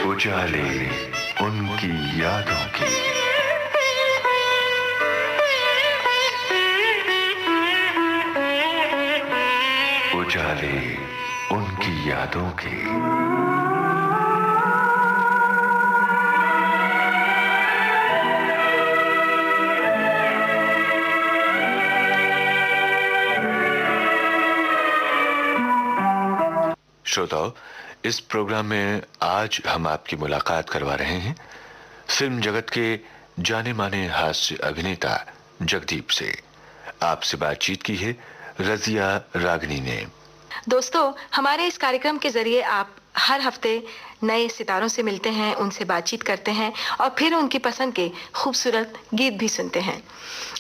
उजाले उनकी यादों की। उजाले उनकी यादों की। श्रोताओ, इस प्रोग्राम में आज हम आपकी मुलाकात करवा रहे हैं फिल्म जगत के जाने माने हास्य अभिनेता जगदीप से। आपसे बातचीत की है रजिया रागनी ने। दोस्तों, हमारे इस कार्यक्रम के जरिए आप हर हफ्ते नए सितारों से मिलते हैं, उनसे बातचीत करते हैं और फिर उनकी पसंद के खूबसूरत गीत भी सुनते हैं।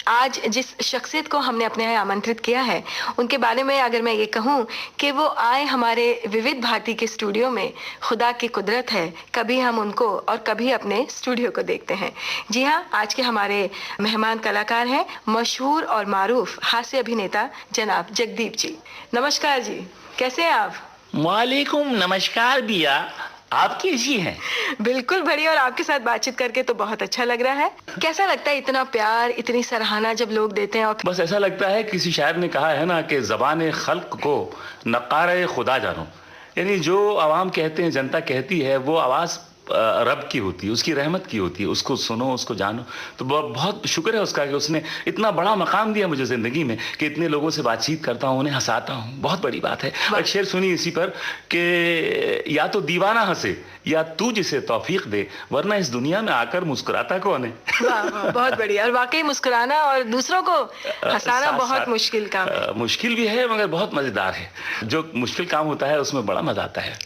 आज जिस शख्सियत को हमने अपने यहाँ आमंत्रित किया है, उनके बारे में अगर मैं ये कहूँ कि वो आए हमारे विविध भारती के स्टूडियो में, खुदा की कुदरत है, कभी हम उनको और कभी अपने स्टूडियो को देखते हैं। जी हाँ, आज के हमारे मेहमान कलाकार हैं मशहूर और मारूफ हास्य अभिनेता जनाब जगदीप जी। नमस्कार जी, कैसे हैं आप? वालेकुम नमस्कार बिया, आप कैसी हैं? बिल्कुल बढ़िया, और आपके साथ बातचीत करके तो बहुत अच्छा लग रहा है। कैसा लगता है इतना प्यार, इतनी सराहना जब लोग देते हैं? और बस ऐसा लगता है, किसी शायर ने कहा है ना कि ज़बान खल्क को नक़ारे खुदा जानो, यानी जो आवाम कहते हैं, जनता कहती है, वो आवाज़ रब की होती है, उसकी रहमत की होती है। उसको सुनो, उसको जानो। तो बहुत शुक्र है उसका कि उसने इतना बड़ा मकाम दिया मुझे ज़िंदगी में कि इतने लोगों से बातचीत करता हूँ, उन्हें हंसाता हूँ। बहुत बड़ी बात है। एक शेर सुनिए इसी पर कि या तो दीवाना हंसे या तू जिसे तौफीक दे, वरना इस दुनिया में आकर मुस्कुराता कौन है। वाह वाह, बहुत बढ़िया। और वाकई मुस्कुराना और दूसरों को हंसाना बहुत मुश्किल काम है। मुश्किल भी है मगर बहुत मज़ेदार है। जो मुश्किल काम होता है उसमें बड़ा मज़ा आता है।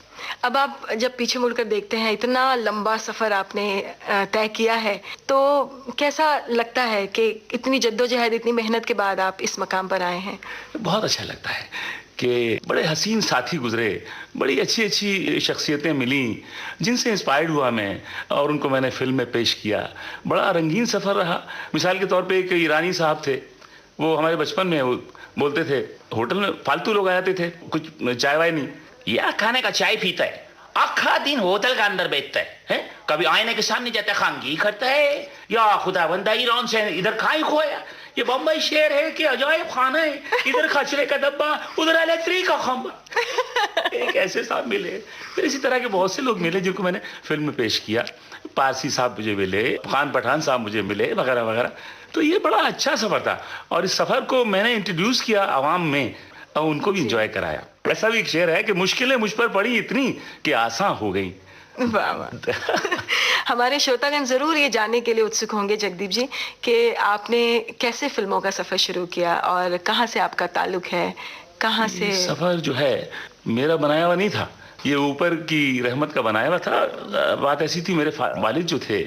अब आप जब पीछे मुड़कर देखते हैं, इतना लंबा सफर आपने तय किया है, तो कैसा लगता है कि इतनी जद्दोजहद, इतनी मेहनत के बाद आप इस मकाम पर आए हैं? बहुत अच्छा लगता है कि बड़े हसीन साथी गुजरे, बड़ी अच्छी अच्छी शख्सियतें मिली जिनसे इंस्पायर्ड हुआ मैं, और उनको मैंने फिल्म में पेश किया। बड़ा रंगीन सफ़र रहा। मिसाल के तौर पे एक ईरानी साहब थे, वो हमारे बचपन में वो बोलते थे, होटल में फालतू लोग आ जाते थे, कुछ चाय वाय नहीं, या खाने का चाय पीता है, आखा दिन होटल के अंदर बैठता है, कभी आईने के सामने जाता है, खांगी करता है, या खुदा बंदा ईरान से इधर खाई खोया, ये बम्बई शहर है कि अजायब खाना है, इधर खचरे का डब्बा, उधर इलेक्ट्रिक का खंबा। एक ऐसे साहब मिले। फिर इसी तरह के बहुत से लोग मिले जिनको मैंने फिल्म में पेश किया। पारसी साहब मुझे मिले, खान पठान साहब मुझे मिले, वगैरह वगैरह। तो ये बड़ा अच्छा सफ़र था, और इस सफ़र को मैंने इंट्रोड्यूस किया आवाम में और उनको भी इंजॉय कराया। ऐसा भी एक शेर है कि मुश्किलें मुझ पर पड़ी इतनी कि आसान हो गई। वाह वाह। हमारे श्रोतागण जरूर ये जानने के लिए उत्सुक होंगे जगदीप जी कि आपने कैसे फिल्मों का सफर शुरू किया और कहाँ से आपका ताल्लुक है, कहाँ से? सफर जो है मेरा बनाया हुआ नहीं था, ये ऊपर की रहमत का बनाया हुआ था। बात ऐसी थी, मेरे वालिद जो थे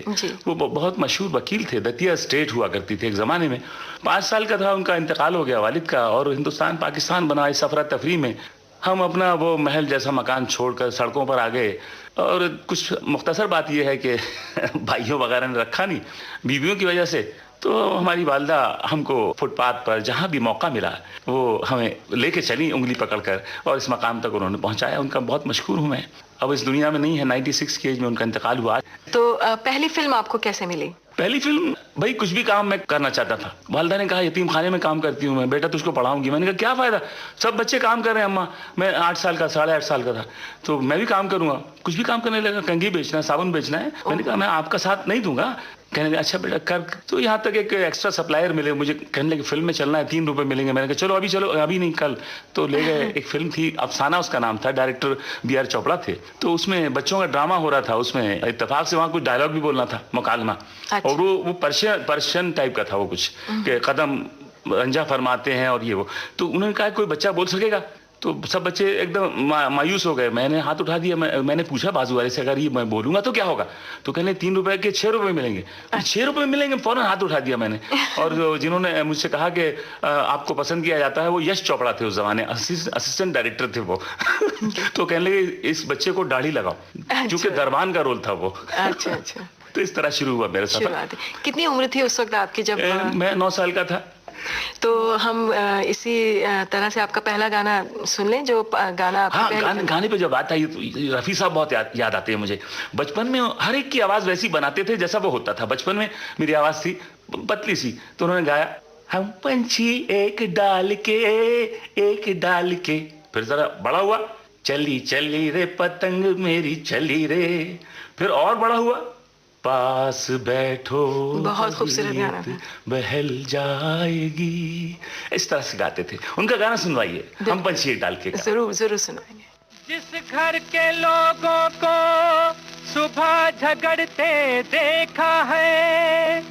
वो बहुत मशहूर वकील थे, दतिया स्टेट हुआ करती थी एक ज़माने में। 5 साल का था, उनका इंतकाल हो गया वालिद का, और हिंदुस्तान पाकिस्तान बना। इस सफरा तफरी में हम अपना वो महल जैसा मकान छोड़कर सड़कों पर आ गए। और कुछ मुख्तसर बात यह है कि भाइयों वगैरह ने रखा नहीं बीवियों की वजह से, तो हमारी वालदा हमको फुटपाथ पर जहाँ भी मौका मिला वो हमें लेके चली उंगली पकड़कर, और इस मकाम तक उन्होंने पहुँचाया। उनका बहुत मशहूर हूँ मैं। अब इस दुनिया में नहीं है, 96 की एज में उनका इंतकाल हुआ। तो पहली फिल्म आपको कैसे मिली? पहली फिल्म, भाई कुछ भी काम मैं करना चाहता था। वालदा ने कहा यतीम खाने में काम करती हूँ मैं, बेटा तुझको पढ़ाऊंगी। मैंने कहा क्या फ़ायदा, सब बच्चे काम कर रहे हैं अम्मा, मैं 8 साल का, 8.5 साल का था, तो मैं भी काम करूँगा। कुछ भी काम करने लगा, कंघी बेचना है, साबुन बेचना है। मैंने कहा मैं आपका साथ नहीं दूंगा। कहने लगे अच्छा बेटा कर। तो यहाँ तक एक एक्स्ट्रा सप्लायर मिले मुझे, कहने लगे फिल्म में चलना है, 3 रुपये मिलेंगे। मैंने कहा चलो अभी, चलो अभी नहीं कल। तो ले गए। एक फिल्म थी अफसाना उसका नाम था, डायरेक्टर BR चोपड़ा थे। तो उसमें बच्चों का ड्रामा हो रहा था, उसमें इत्तेफाक से वहाँ कुछ डायलॉग भी बोलना था, मुकालमा। और वो पर्शियन टाइप का था वो, कुछ कि कदम रंजा फरमाते हैं और ये वो। तो उन्होंने कहा कोई बच्चा बोल सकेगा? तो सब बच्चे एकदम मायूस हो गए। मैंने हाथ उठा दिया। मैंने पूछा बाजू वाले से, अगर ये मैं बोलूँगा तो क्या होगा? तो कहने 3 रुपए के 6 रुपए मिलेंगे। 6 रुपए मिलेंगे, फौरन हाथ उठा दिया मैंने। और जिन्होंने मुझसे कहा कि आपको पसंद किया जाता है, वो यश चोपड़ा थे उस जमाने, असिस्टेंट डायरेक्टर थे वो। तो कहने लगे इस बच्चे को दाढ़ी लगाओ, क्योंकि दरबान का रोल था वो। अच्छा अच्छा। तो इस तरह शुरू हुआ मेरा सफर। कितनी उम्र थी उस वक्त आपकी जब? मैं 9 साल का था। तो हम इसी तरह से आपका पहला गाना सुन लें, जो गाना आपका हाँ, पहला गाने पे जब बात आई तो रफी साहब बहुत याद आते हैं मुझे। बचपन में हर एक की आवाज वैसी बनाते थे जैसा वो होता था। बचपन में मेरी आवाज थी पतली सी, तो उन्होंने गाया, हम पंछी एक डाल के। फिर जरा बड़ा हुआ, चली चली रे पतंग मेरी चली रे। फिर और बड़ा हुआ, पास बैठो बहुत खूबसूरत गाना था। बहल जाएगी। इस तरह से गाते थे। उनका गाना सुनवाइए, हम पंछी एक डाल के। जरूर जरूर सुनाएंगे। जिस घर के लोगों को सुबह झगड़ते देखा है,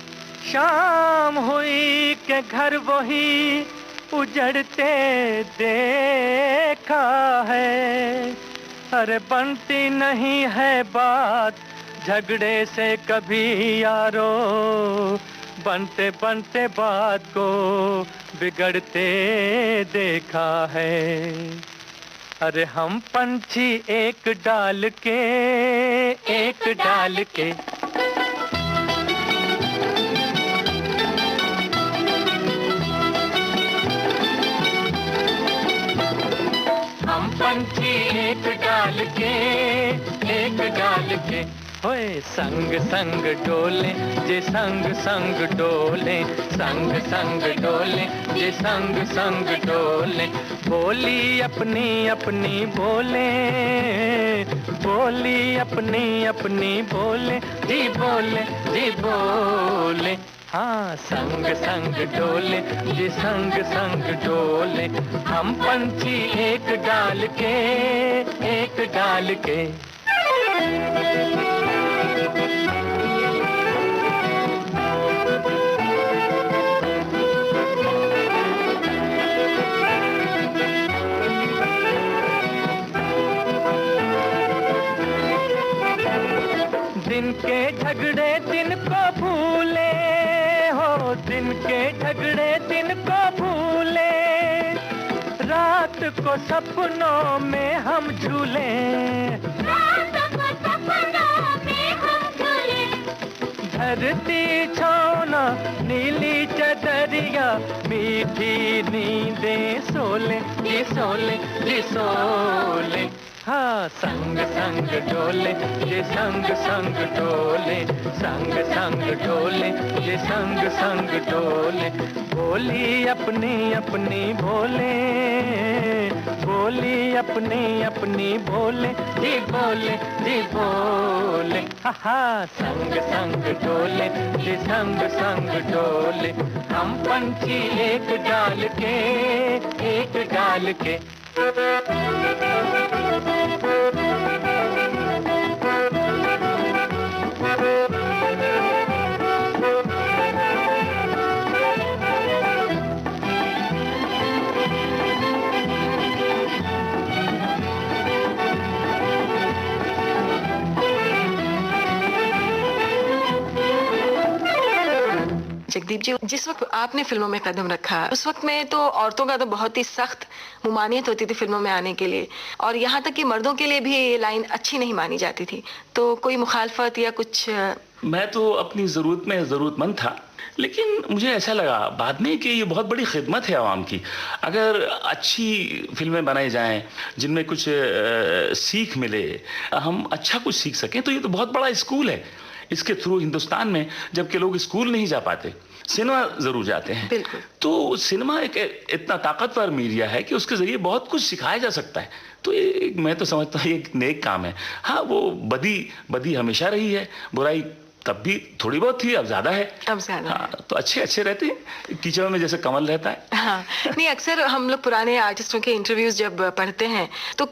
शाम हुई के घर वही उजड़ते देखा है। अरे बनती नहीं है बात झगड़े से कभी यारो, बनते बनते बात को बिगड़ते देखा है। अरे हम पंछी एक डाल के हम पंछी एक डाल के होए संग संग डोले जे संग संग डोले, संग संग डोले जे संग संग डोले। बोली अपनी अपनी बोले, बोली अपनी अपनी बोले, जी बोले जी बोले। हाँ संग संग डोले जी संग संग डोले, हम पंछी एक डाल के। दिन के झगड़े दिन को भूले हो, दिन के झगड़े दिन को भूले, रात को सपनों में हम झूले, धरती छाना नीली चदरिया, मीठी नींदें सोले जी सोले जी सोले। हाँ संग संग डोले ये संग संग डोले, संग संग डोले ये संग संग डोले। बोली अपनी अपनी बोले, बोली अपनी अपनी बोले, जी बोले जी बोले। हाँ संग संग डोले ये संग संग डोले, हम पंछी एक डाल के। जगदीप जी, जिस वक्त आपने फिल्मों में कदम रखा, उस वक्त में तो औरतों का तो बहुत ही सख्त मुमानियत होती थी फिल्मों में आने के लिए, और यहाँ तक कि मर्दों के लिए भी ये लाइन अच्छी नहीं मानी जाती थी। तो कोई मुखालफत या कुछ? मैं तो अपनी ज़रूरत में ज़रूरतमंद था, लेकिन मुझे ऐसा लगा बाद में कि ये बहुत बड़ी खिदमत है आवाम की। अगर अच्छी फिल्में बनाई जाएं जिनमें कुछ सीख मिले, हम अच्छा कुछ सीख सकें, तो ये तो बहुत बड़ा स्कूल है। इसके थ्रू हिंदुस्तान में जबकि लोग स्कूल नहीं जा पाते, सिनेमा जरूर जाते हैं। बिल्कुल। तो सिनेमा एक इतना ताकतवर मीडिया है कि उसके जरिए बहुत कुछ सिखाया जा सकता है। तो ये मैं तो समझता हूँ ये एक नेक काम है। हाँ, वो बदी हमेशा रही है, बुराई तब भी थोड़ी बहुत थी, अब ज्यादा है। अब ज्यादा। हाँ, तो अच्छे रहते हैं कीचड़ में जैसे कमल रहता है। हाँ, नहीं, अक्सर हम लोग पुराने आर्टिस्टों के इंटरव्यूज जब पढ़ते हैं तो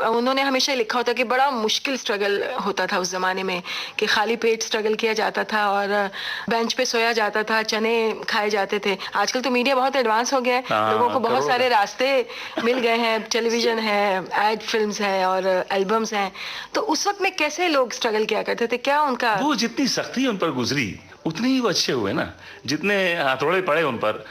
उन्होंने हमेशा लिखा होता कि बड़ा मुश्किल स्ट्रगल होता था उस जमाने में, कि खाली पेट स्ट्रगल किया जाता था और बेंच पे सोया जाता था, चने खाए जाते थे। आजकल तो मीडिया बहुत एडवांस हो गया है, लोगों को बहुत सारे रास्ते मिल गए हैं, टेलीविजन है, एड फिल्म्स है और एल्बम्स हैं। तो उस वक्त में कैसे लोग स्ट्रगल किया करते थे? क्या उनका वो जितनी सख्ती उन पर गुजरी उतने ही वो अच्छे हुए ना, जितने हथौड़े पड़े उन पर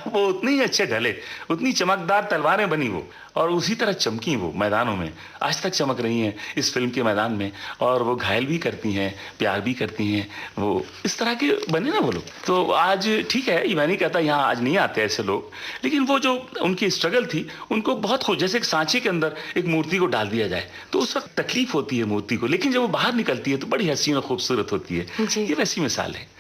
वो उतने ही अच्छे ढले, उतनी चमकदार तलवारें बनी वो। और उसी तरह चमकी वो मैदानों में, आज तक चमक रही हैं इस फिल्म के मैदान में। और वो घायल भी करती हैं, प्यार भी करती हैं, वो इस तरह के बने ना वो लोग। तो आज ठीक है, मैं नहीं कहता यहाँ आज नहीं आते ऐसे लोग, लेकिन वो जो उनकी स्ट्रगल थी उनको बहुत खुश, जैसे एक सांचे के अंदर एक मूर्ति को डाल दिया जाए तो उस वक्त तकलीफ होती है मूर्ति को, लेकिन जब वो बाहर निकलती है तो बड़ी हसीन और खूबसूरत होती है। ये वैसी मिसाल है।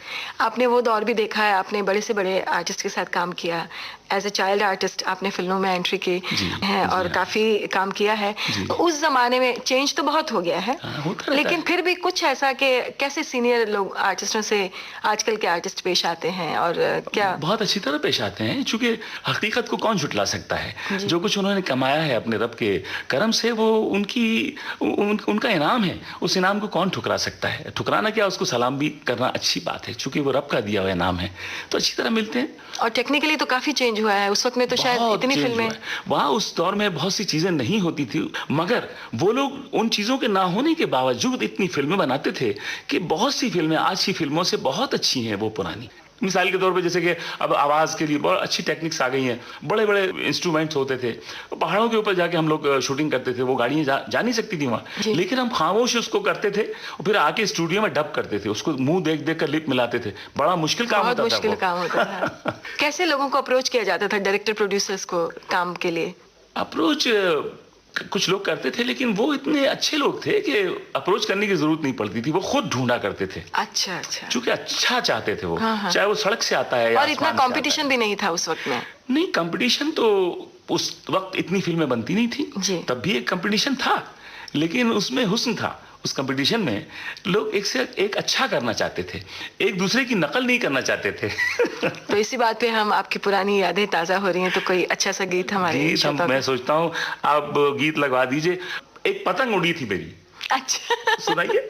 आपने वो दौर भी देखा है, आपने बड़े से बड़े आर्टिस्ट के साथ काम किया, एज ए चाइल्ड आर्टिस्ट आपने फिल्मों में एंट्री की है और काफी काम किया है। उस जमाने में चेंज तो बहुत हो गया है, लेकिन फिर भी कुछ ऐसा कि कैसे सीनियर लोग आर्टिस्टों से आजकल के आर्टिस्ट पेश आते हैं और क्या? बहुत अच्छी तरह पेश आते हैं, क्योंकि हकीकत को कौन झुटला सकता है। जो कुछ उन्होंने कमाया है अपने रब के करम से, वो उनका इनाम है, उस इनाम को कौन ठुकरा सकता है? ठुकराना क्या, उसको सलाम भी करना अच्छी बात है, क्योंकि वो रब का दिया हुआ इनाम है, तो अच्छी तरह मिलते हैं। और टेक्निकली तो काफी चेंज हुआ है, उस वक्त में तो शायद इतनी फिल्में, वहाँ उस दौर में बहुत सी चीजें नहीं होती थी, मगर वो लोग उन चीजों के ना होने के बावजूद इतनी फिल्में बनाते थे कि बहुत सी फिल्में आज की फिल्मों से बहुत अच्छी हैं वो पुरानी। मिसाल के तौर पे जैसे कि अब आवाज़ के लिए बहुत अच्छी टेक्निक्स आ गई हैं, बड़े बड़े इंस्ट्रूमेंट्स होते थे, पहाड़ों के ऊपर जाके हम लोग शूटिंग करते थे, वो गाड़ियाँ जा नहीं सकती थी वहाँ, लेकिन हम खामोश उसको करते थे और फिर आके स्टूडियो में डब करते थे, उसको मुंह देख देख कर लिप मिलाते थे। बड़ा मुश्किल काम होता था। मुश्किल काम होता था। कैसे लोगों को अप्रोच किया जाता था, डायरेक्टर प्रोड्यूसर्स को काम के लिए? अप्रोच कुछ लोग करते थे, लेकिन वो इतने अच्छे लोग थे कि अप्रोच करने की जरूरत नहीं पड़ती थी, वो खुद ढूंढा करते थे। अच्छा अच्छा। क्योंकि अच्छा चाहते थे वो। चाहे वो सड़क से आता है या और इतना कंपटीशन भी नहीं था उस वक्त में। नहीं, कंपटीशन तो उस वक्त इतनी फिल्में बनती नहीं थी, तब भी एक कंपटीशन था, लेकिन उसमें हुस्न था। उस कंपटीशन में लोग एक से एक अच्छा करना चाहते थे, एक दूसरे की नकल नहीं करना चाहते थे। तो इसी बात पे हम आपकी पुरानी यादें ताजा हो रही हैं, तो कोई अच्छा सा गीत हमारे गीत मैं सोचता हूँ आप गीत लगवा दीजिए। एक पतंग उड़ी थी मेरी। अच्छा, सुनाइए।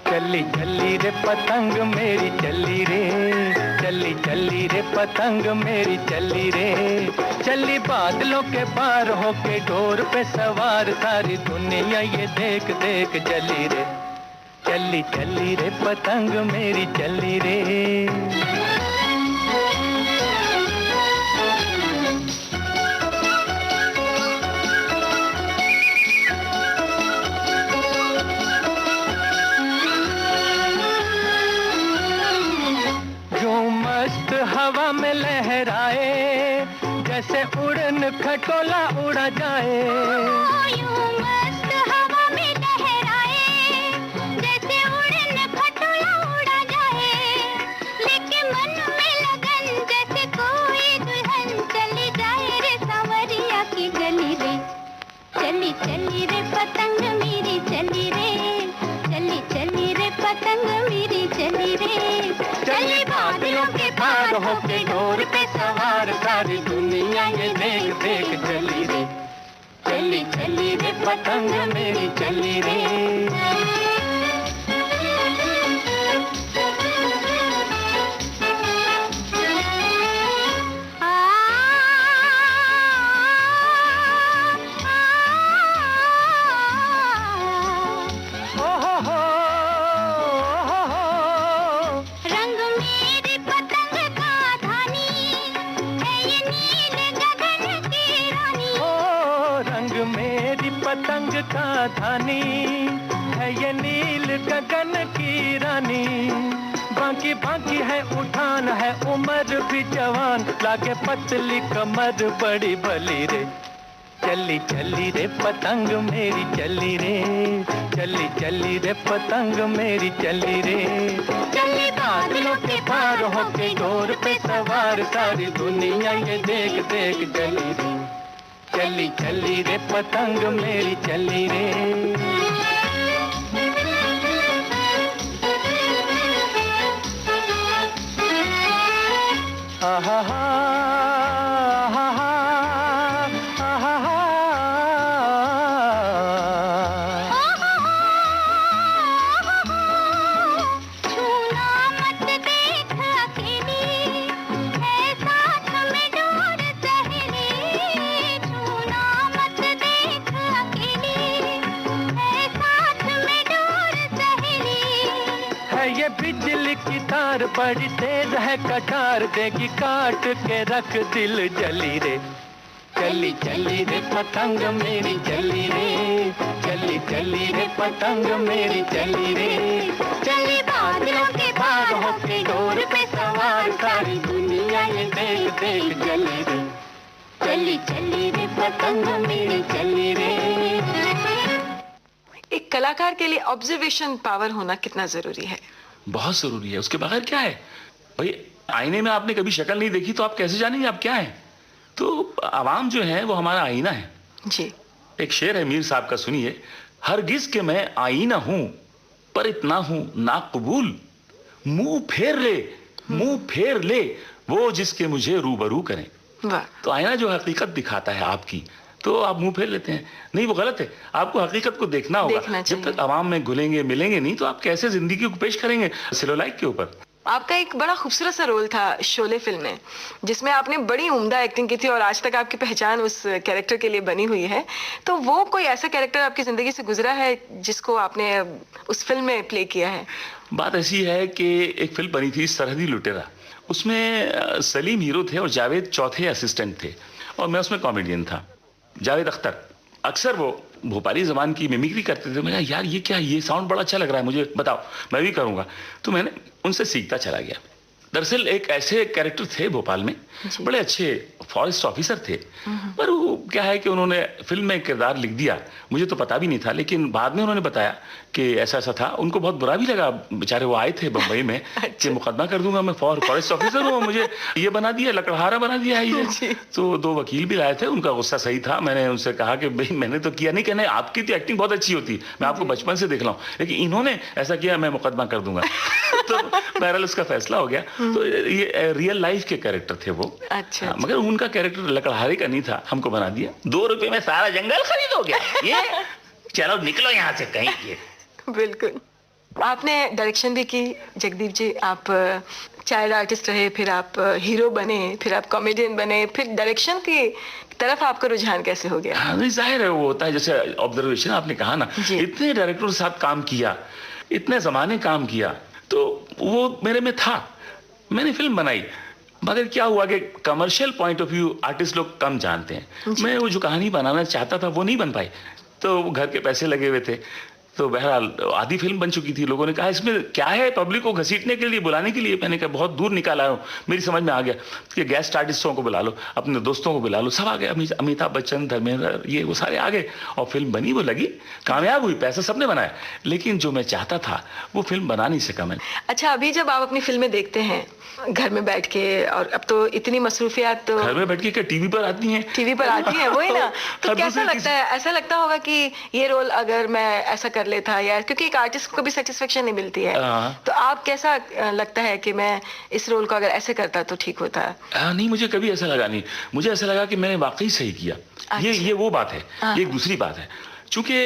चली चली रे पतंग मेरी चली रे, चली चली रे पतंग मेरी चली रे, चली बादलों के पार होके डोर पे सवार, सारी दुनिया ये देख देख जली रे, चली चली रे पतंग मेरी चली रे। हवा में लहराए, जैसे उड़न खटोला उड़ा जाए, यूं मस्त हवा में लहराए, जैसे उड़न खटोला उड़ा जाए, लेके मन में लगन जैसे कोई दुल्हन चली जाए रे सांवरिया की गली रे, चली चली रे पतंग मेरी चली रे, चली चली रे पतंग मेरी चली रे, चली बादलों के पार होके डोर पे सवार, सारी दुनिया ये देख देख चली रे, चली चली रे पतंग मेरी चली रे। पतंग का धानी है ये नील गगन की रानी, बाकी बाकी है उठान है उम्र भी जवान, लागे पतली कमर बड़ी भली रे, चली चली रे पतंग मेरी चली रे, चली चली रे पतंग मेरी चली रे, चली बादलों के पार होके डोर पे सवार, सारी दुनिया ये देख देख चली रे, चली चली रे पतंग मेरी चली रे। आहा हा रफ्तार बड़ी तेज है, कटार देगी काट के रख दिल जली रे। चली चली रे पतंग मेरी चली रे, चली चली रे पतंग मेरी चली रे। चली बादलों के पार होके डोर पे सवार, सारी दुनिया ये देख देख जली रे। चली चली रे पतंग मेरी चली रे। एक कलाकार के लिए ऑब्जर्वेशन पावर होना कितना जरूरी है? बहुत जरूरी है, उसके बगैर क्या है भाई। आईने में आपने कभी शक्ल नहीं देखी तो आप कैसे जानेंगे आप क्या है। तो आवाम जो है वो हमारा आईना है जी। एक शेर है मीर साहब का, सुनिए। हरगिज के मैं आईना हूं, पर इतना हूं नाकबूल, मुंह फेर ले, मुंह फेर ले वो जिसके मुझे रूबरू करें। वाह। तो आईना जो हकीकत दिखाता है आपकी, तो आप मुंह फेर लेते हैं। नहीं, वो गलत है। आपको हकीकत को देखना होगा। जब तक आवाम में घुलेंगे मिलेंगे नहीं तो आप कैसे जिंदगी को पेश करेंगे सेलुलाइट के ऊपर। आपका एक बड़ा खूबसूरत सा रोल था शोले फिल्म में, जिसमें आपने बड़ी उम्दा एक्टिंग की थी और आज तक आपकी पहचान उस कैरेक्टर के लिए बनी हुई है। तो वो कोई ऐसा कैरेक्टर आपकी जिंदगी से गुजरा है जिसको आपने उस फिल्म में प्ले किया है? बात ऐसी है कि एक फिल्म बनी थी सरहदी लुटेरा, उसमें सलीम हीरो थे और जावेद चौथे असिस्टेंट थे और मैं उसमें कॉमेडियन था। जावेद अख्तर अक्सर वो भोपाली ज़बान की मिमिक्री करते थे। मैं कहा यार ये क्या, ये साउंड बड़ा अच्छा लग रहा है, मुझे बताओ मैं भी करूँगा। तो मैंने उनसे सीखता चला गया। दरअसल एक ऐसे कैरेक्टर थे भोपाल में, बड़े अच्छे फॉरेस्ट ऑफिसर थे, पर वो क्या है कि उन्होंने फिल्म में किरदार लिख दिया, मुझे तो पता भी नहीं था, लेकिन बाद में उन्होंने बताया कि ऐसा ऐसा था। उनको बहुत बुरा भी लगा, बेचारे वो आए थे बम्बई में कि मुकदमा कर दूंगा, मैं फॉरेस्ट ऑफिसर हूँ, मुझे ये बना दिया, लकड़हारा बना दिया है ये। तो 2 वकील भी लाए थे, उनका गुस्सा सही था। मैंने उनसे कहा कि भाई मैंने तो किया नहीं, कहने आपकी तो एक्टिंग बहुत अच्छी होती, मैं आपको बचपन से देख रहा हूँ, लेकिन इन्होंने ऐसा किया, मैं मुकदमा कर दूंगा। तो बहरहाल उसका फैसला हो गया। तो ये रियल लाइफ के कैरेक्टर थे वो। अच्छा। मगर उनका कैरेक्टर लकड़हारे का नहीं था, हमको बना दिया। 2 रुपए में सारा जंगल खरीदोगे ये, चलो निकलो यहाँ से कहीं ये। बिल्कुल। आपने डायरेक्शन भी की जगदीप जी, आप चाइल्ड आर्टिस्ट रहे, फिर आप हीरो बने, फिर आप कॉमेडियन बने, फिर डायरेक्शन की तरफ आपका रुझान कैसे हो गया? हाँ, जाहिर है वो होता है, जैसे ऑब्जर्वेशन आपने कहा ना, इतने डायरेक्टर के साथ काम किया, इतने जमाने काम किया, तो वो मेरे में था। मैंने फिल्म बनाई, मगर क्या हुआ कि commercial point of view artist लोग कम जानते हैं। मैं वो जो कहानी बनाना चाहता था वो नहीं बन पाई, तो घर के पैसे लगे हुए थे। तो बहरहाल आधी फिल्म बन चुकी थी। लोगों ने कहा इसमें क्या है, पब्लिक को घसीटने के लिए, बुलाने के लिए। मैंने कहा बहुत दूर निकाला हूँ, मेरी समझ में आ गया कि गेस्ट आर्टिस्टों को बुला लो, अपने दोस्तों को बुला लो, सब आ गए। अमिताभ बच्चन, धर्मेंद्र, ये वो सारे आ गए और फिल्म बनी, वो लगी, कामयाब हुई, पैसा सबने बनाया। लेकिन जो मैं चाहता था वो फिल्म बना नहीं सका मैं। अच्छा, अभी जब आप अपनी फिल्में देखते हैं घर में बैठ के, और अब तो इतनी मसरूफियात, तो घर में बैठ के क्या टीवी पर आती हैं? टीवी पर आती है, वही ना। तो कैसा लगता है? ऐसा लगता होगा कि ये रोल अगर मैं ऐसा कर लेता, या क्योंकि एक आर्टिस्ट को भी सेटिस्फेक्शन नहीं मिलती है, तो आप कैसा लगता है कि मैं इस रोल को अगर ऐसे करता तो ठीक होता? नहीं, मुझे कभी ऐसा लगा नहीं। मुझे ऐसा लगा कि मैंने वाकई सही किया। ये वो बात है। ये एक दूसरी बात है, चूंकि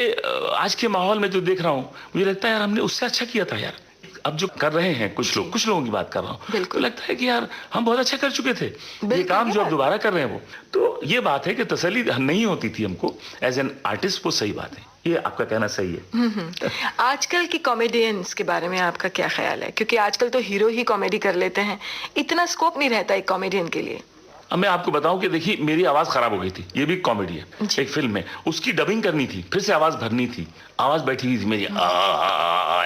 आज के माहौल में जो देख रहा हूँ, मुझे लगता है यार हमने उससे अच्छा किया था यार। अब जो कर रहे हैं कुछ लोगों की बात कर रहा हूँ, तो लगता है कि यार हम बहुत अच्छा कर चुके थे, ये काम जो अब दोबारा कर रहे हैं वो। तो ये बात है कि तसल्ली नहीं होती थी हमको एज एन आर्टिस्ट, वो सही बात है। ये आपका कहना सही है। आजकल की कॉमेडियंस के बारे में आपका क्या ख्याल है? क्योंकि आजकल तो हीरो ही कॉमेडी कर लेते हैं, इतना स्कोप नहीं रहता एक कॉमेडियन के लिए। अब मैं आपको बताऊं कि देखिए मेरी आवाज खराब हो गई थी, ये भी कॉमेडी है। एक फिल्म में उसकी डबिंग करनी थी, फिर से आवाज भरनी थी, आवाज बैठी हुई थी मेरी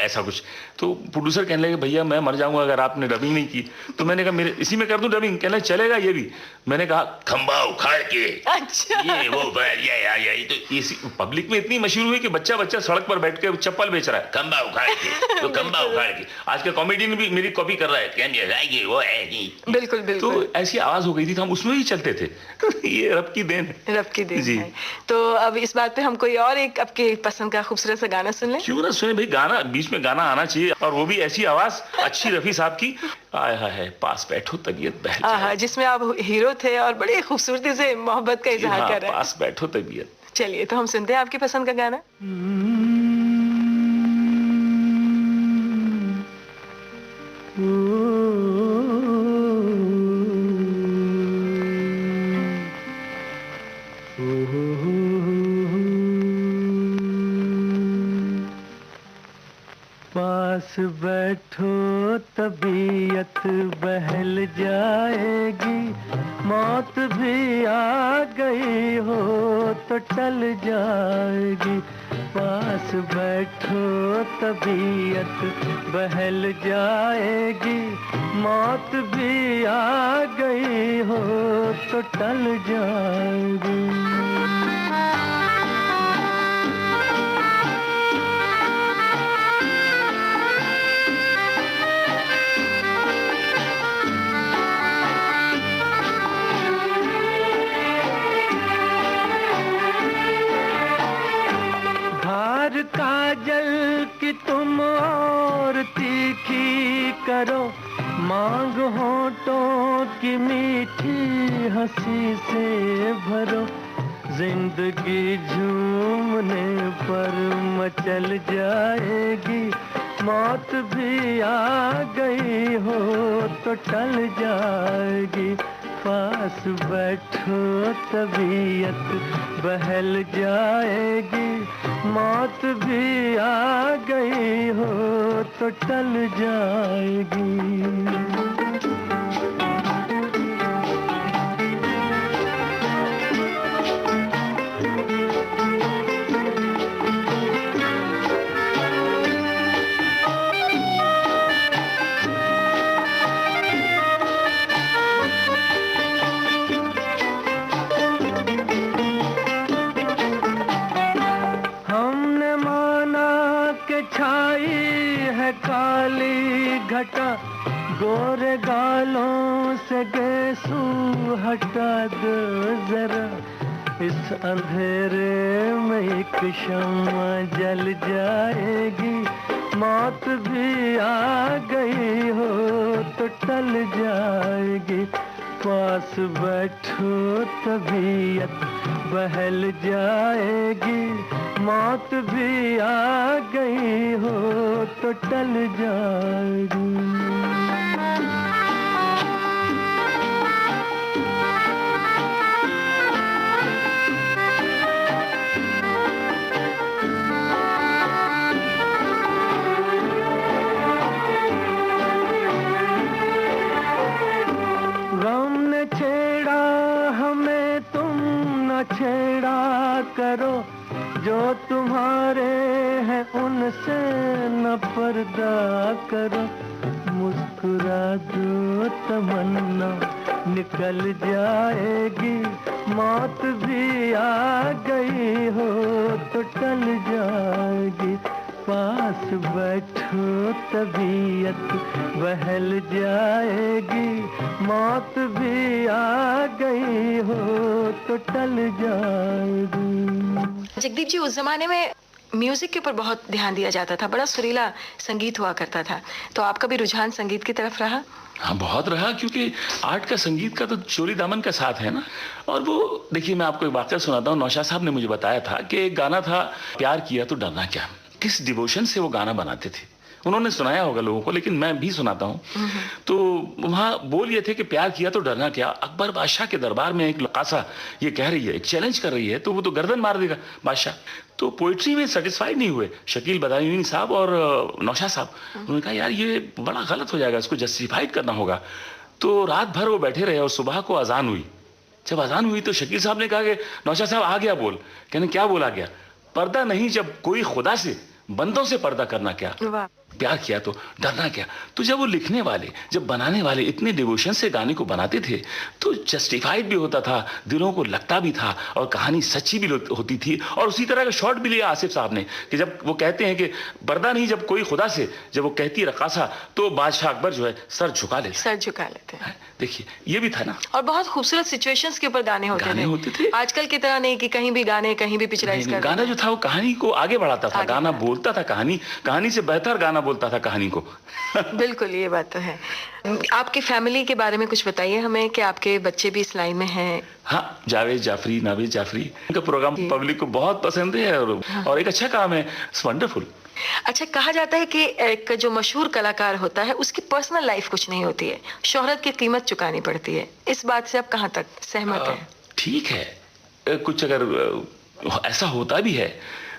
ऐसा कुछ। तो प्रोड्यूसर कहने लगे भैया मैं मर जाऊंगा अगर आपने डबिंग नहीं की। तो मैंने कहा मेरे इसी में कर दूं डबिंग? कहने लगे चलेगा ये भी। मैंने कहा खंबा उखाड़ के, अच्छा। ये वो ये तो इसी पब्लिक में इतनी मशहूर हुई कि बच्चा सड़क पर बैठ के चप्पल बेच रहा है, खंबा उखाड़ के। तो खंबा उखाड़ के आज का कॉमेडियन भी मेरी कॉपी कर रहा है, कहने वो है। बिल्कुल बिल्कुल। तो ऐसी आवाज हो गई थी, हम उसमें ही चलते थे। ये रब की देन है। रब की देन है। तो अब इस बात पे हम कोई और एक आपके पसंद का खूबसूरत सा गाना सुन लें? क्यों ना सुने भाई, गाना बीच में गाना आना चाहिए, और वो भी ऐसी आवाज अच्छी रफी साहब की। आय हाय पास बैठो तबीयत बहल जाए, जिसमें आप हीरो थे और बड़ी खूबसूरती से मोहब्बत का इजहार कर रहे हैं। पास बैठो तबीयत। चलिए तो हम सुनते हैं आपकी पसंद का गाना। पास बैठो तबीयत बहल जाएगी, मौत भी आ गई हो तो टल जाएगी। पास बैठो तबीयत बहल जाएगी, मौत भी आ गई हो तो टल जाएगी। धार काजल की तुम और तीखी करो, मांग होठों की मीठी हंसी से भरो। जिंदगी झूमने पर मचल जाएगी, मौत भी आ गई हो तो टल जाएगी। पास बैठो तबीयत बहल जाएगी, मौत भी आ गई हो तो टल जाएगी। काली घटा गोरे गालों से गेसू हटा दो जरा, इस अंधेरे में एक शम्मा जल जाएगी। मौत भी आ गई हो तो टल जाएगी। पास बैठो तबीयत बहल जाएगी, मौत भी आ गई हो तो टल जाएगी। गम ने छेड़ा हमें, तुम न छेड़ा करो। जो तुम्हारे हैं उनसे न पर्दा करो। मुस्कुरा दो तमन्ना निकल जाएगी, मौत भी आ गई हो तो टल जाएगी। पास बैठो तबीयत बहल जाएगी, मौत भी आ गई हो तो टल जाएगी। जगदीप जी, उस जमाने में म्यूजिक के ऊपर बहुत ध्यान दिया जाता था, बड़ा सुरीला संगीत हुआ करता था, तो आपका भी रुझान संगीत की तरफ रहा? हाँ, बहुत रहा, क्योंकि आर्ट का संगीत का तो चोरी दामन का साथ है ना। और वो देखिए, मैं आपको एक वाकया सुनाता हूँ। नौशाद साहब ने मुझे बताया था कि एक गाना था, प्यार किया तो डरना क्या। किस डिवोशन से वो गाना बनाते थे, उन्होंने सुनाया होगा लोगों को, लेकिन मैं भी सुनाता हूँ। तो वहाँ बोल ये थे कि प्यार किया तो डरना क्या। अकबर बादशाह के दरबार में एक लकासा ये कह रही है, एक चैलेंज कर रही है, तो वो तो गर्दन मार देगा बादशाह। तो पोइट्री में सेटिस्फाइड नहीं हुए शकील बदायूनी साहब और नौशाद साहब। उन्होंने कहा यार ये बड़ा गलत हो जाएगा, इसको जस्टिफाइड करना होगा। तो रात भर वो बैठे रहे और सुबह को अजान हुई। जब अजान हुई तो शकील साहब ने कहा कि नौशाद साहब आ गया बोल। कहने क्या बोला गया? पर्दा नहीं जब कोई खुदा से, बंदों से पर्दा करना क्या। प्यार किया तो डरना क्या। तो जब वो लिखने वाले, जब बनाने वाले इतने डिवोशन से गाने को बनाते थे तो जस्टिफाइड भी होता था, दिलों को लगता भी था और कहानी सच्ची भी होती थी। और उसी तरह का शॉट भी लिया आसिफ साहब ने कि जब वो कहते हैं कि पर्दा नहीं जब कोई खुदा से, जब वो कहती रकासा तो बादशाह अकबर जो है सर झुका लेते हैं। देखिए ये भी था ना। और बहुत खूबसूरत सिचुएशंस के ऊपर गाने होते थे। आजकल की तरह नहीं कि कहीं भी गाने कहीं भी पिक्चराइज कर। गाना जो था वो कहानी को आगे बढ़ाता था, गाना बोलता था कहानी से बेहतर गाना बोलता था कहानी को। बिल्कुल, ये बात तो है। आपकी फैमिली के बारे में कुछ बताइए हमें कि आपके बच्चे भी इस लाइन में हैं। हाँ, जावेद जाफरी, नावेद जाफरी, उनका प्रोग्राम पब्लिक को बहुत पसंद है और एक अच्छा काम है, इट्स वंडरफुल। अच्छा, कहा जाता है कि एक जो मशहूर कलाकार होता है उसकी पर्सनल लाइफ कुछ नहीं होती है, शोहरत की कीमत चुकानी पड़ती है। इस बात से आप कहाँ तक सहमत हैं? ठीक है, कुछ अगर ऐसा होता भी है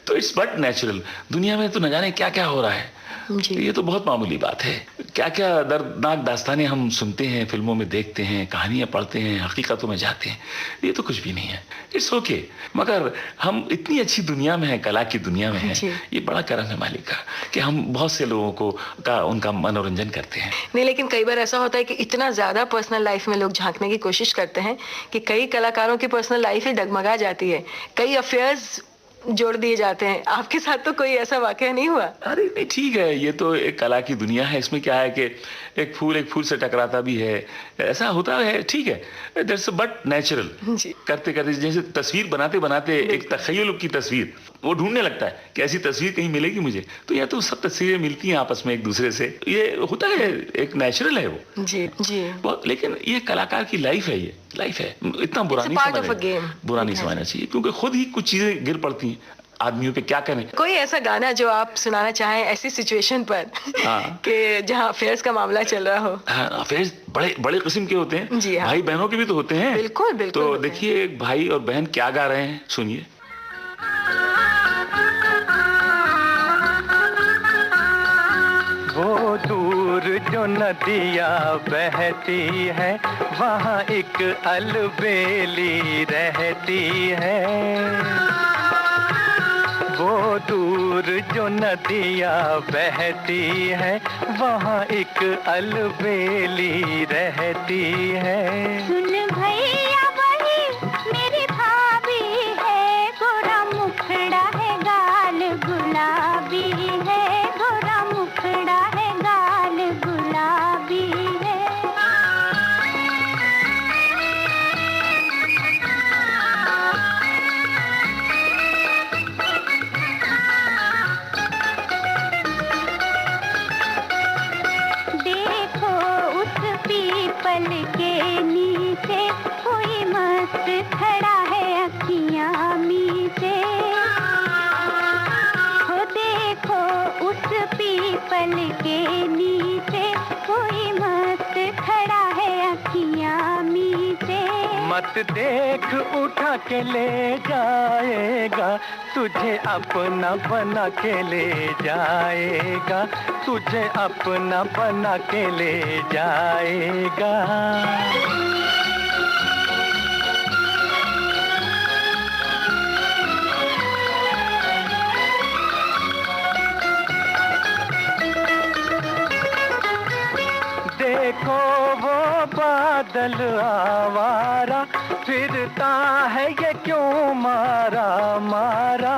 तो इट्स बट नेचुरल। दुनिया में तो न जाने क्या क्या हो रहा है, ये तो बहुत मामूली बात है। क्या क्या दर्दनाक दास्तानें हम सुनते हैं, फिल्मों में देखते हैं, कहानियां पढ़ते हैं, हकीकतों में जाते हैं, ये तो कुछ भी नहीं है। It's okay. मगर हम इतनी अच्छी दुनिया में हैं, कला की दुनिया में हैं, ये बड़ा करम है मालिक का कि हम बहुत से लोगों को उनका मनोरंजन करते हैं। नहीं, लेकिन कई बार ऐसा होता है कि इतना ज्यादा पर्सनल लाइफ में लोग झांकने की कोशिश करते हैं कि कई कलाकारों की पर्सनल लाइफ ही डगमगा जाती है, कई अफेयर्स जोड़ दिए जाते हैं। आपके साथ तो कोई ऐसा वाकया नहीं हुआ? अरे नहीं, ठीक है, ये तो एक कला की दुनिया है। इसमें क्या है कि एक फूल से टकराता भी है, ऐसा होता है, ठीक है। That's but natural. करते करते जैसे तस्वीर बनाते बनाते एक तखय्युल की तस्वीर वो ढूंढने लगता है कि ऐसी तस्वीर कहीं मिलेगी मुझे, तो या तो सब तस्वीरें मिलती हैं आपस में एक दूसरे से, ये होता है, एक नेचुरल है वो। जी जी। बहुत, लेकिन ये कलाकार की लाइफ है, ये लाइफ है, इतना बुरा नहीं समझना चाहिए, क्योंकि खुद ही कुछ चीजें गिर पड़ती हैं आदमियों पे, क्या करें। कोई ऐसा गाना जो आप सुनाना चाहें ऐसी सिचुएशन पर कि जहां अफेयर्स का मामला चल रहा हो? हाँ, अफेयर्स बड़े बड़े किस्म के होते हैं जी हाँ। भाई बहनों के भी तो होते हैं। बिल्कुल बिल्कुल। तो देखिए एक भाई और बहन क्या गा रहे हैं, सुनिए। वो दूर जो नदियाँ बहती है वहाँ एक अलबेली रहती है। वो दूर जो नदियाँ बहती है वहाँ एक अलबेली रहती है। सुन भैया वही मेरी भाभी है, गोरा मुखड़ा है गाल गुलाबी है, गोरा मुखड़ा है गाल गुलाबी है। देखो उस पीपल के नीचे कोई मस्त खड़ा है अखियाँ मीचे। हो देखो उस पीपल के नीचे कोई मस्त खड़ा है अखियाँ मीचे। मत देख उठा के ले जाएगा, तुझे अपना बना के ले जाएगा, तुझे अपना बना के ले जाएगा। देखो वो बादल आवारा फिरता है, ये क्यों मारा मारा।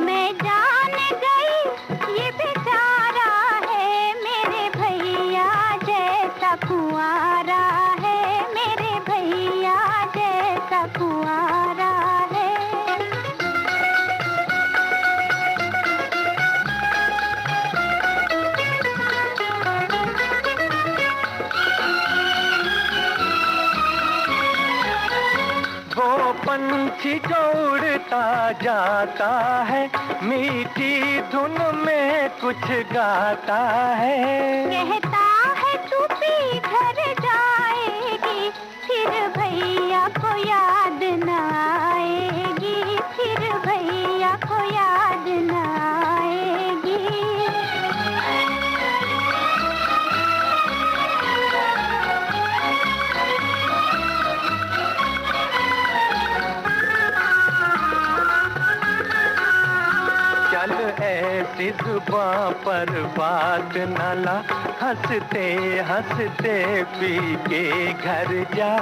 मैं जान गई ये बेचारा है मेरे भैया जैसा कुंवारा है, मेरे भैया जैसा कुंवारा है। वो पंछी जो उड़ता जाता है, मीठी धुन में कुछ गाता है। कहता है तू भी घर जाएगी, फिर भैया को याद न आएगी, फिर भैया को याद न आएगी। चल ऐसी जुबां पर बात न ला, हंसते हंसते पी के घर जा।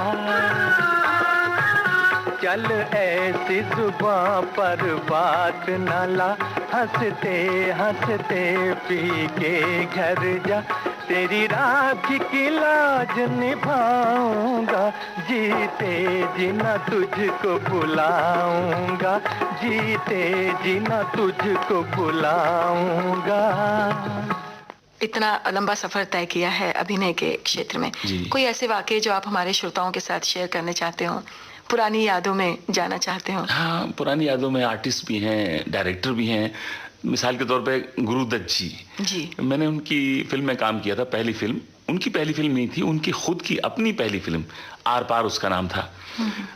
चल ऐसी जुबां पर बात न ला, हंसते हंसते पी के घर जा। तेरी राखी की लाज निभाऊंगा, जीते जीना तुझको बुलाऊंगा, जीते जीना तुझको बुलाऊंगा। इतना लंबा सफर तय किया है अभिनय के क्षेत्र में, कोई ऐसे वाकये जो आप हमारे श्रोताओं के साथ शेयर करना चाहते हो, पुरानी यादों में जाना चाहते हो? हाँ, पुरानी यादों में आर्टिस्ट भी हैं, डायरेक्टर भी हैं। मिसाल के तौर पे गुरुदत्त जी, मैंने उनकी फिल्म में काम किया था। पहली फिल्म उनकी पहली फिल्म नहीं थी, उनकी खुद की अपनी पहली फिल्म आर पार उसका नाम था,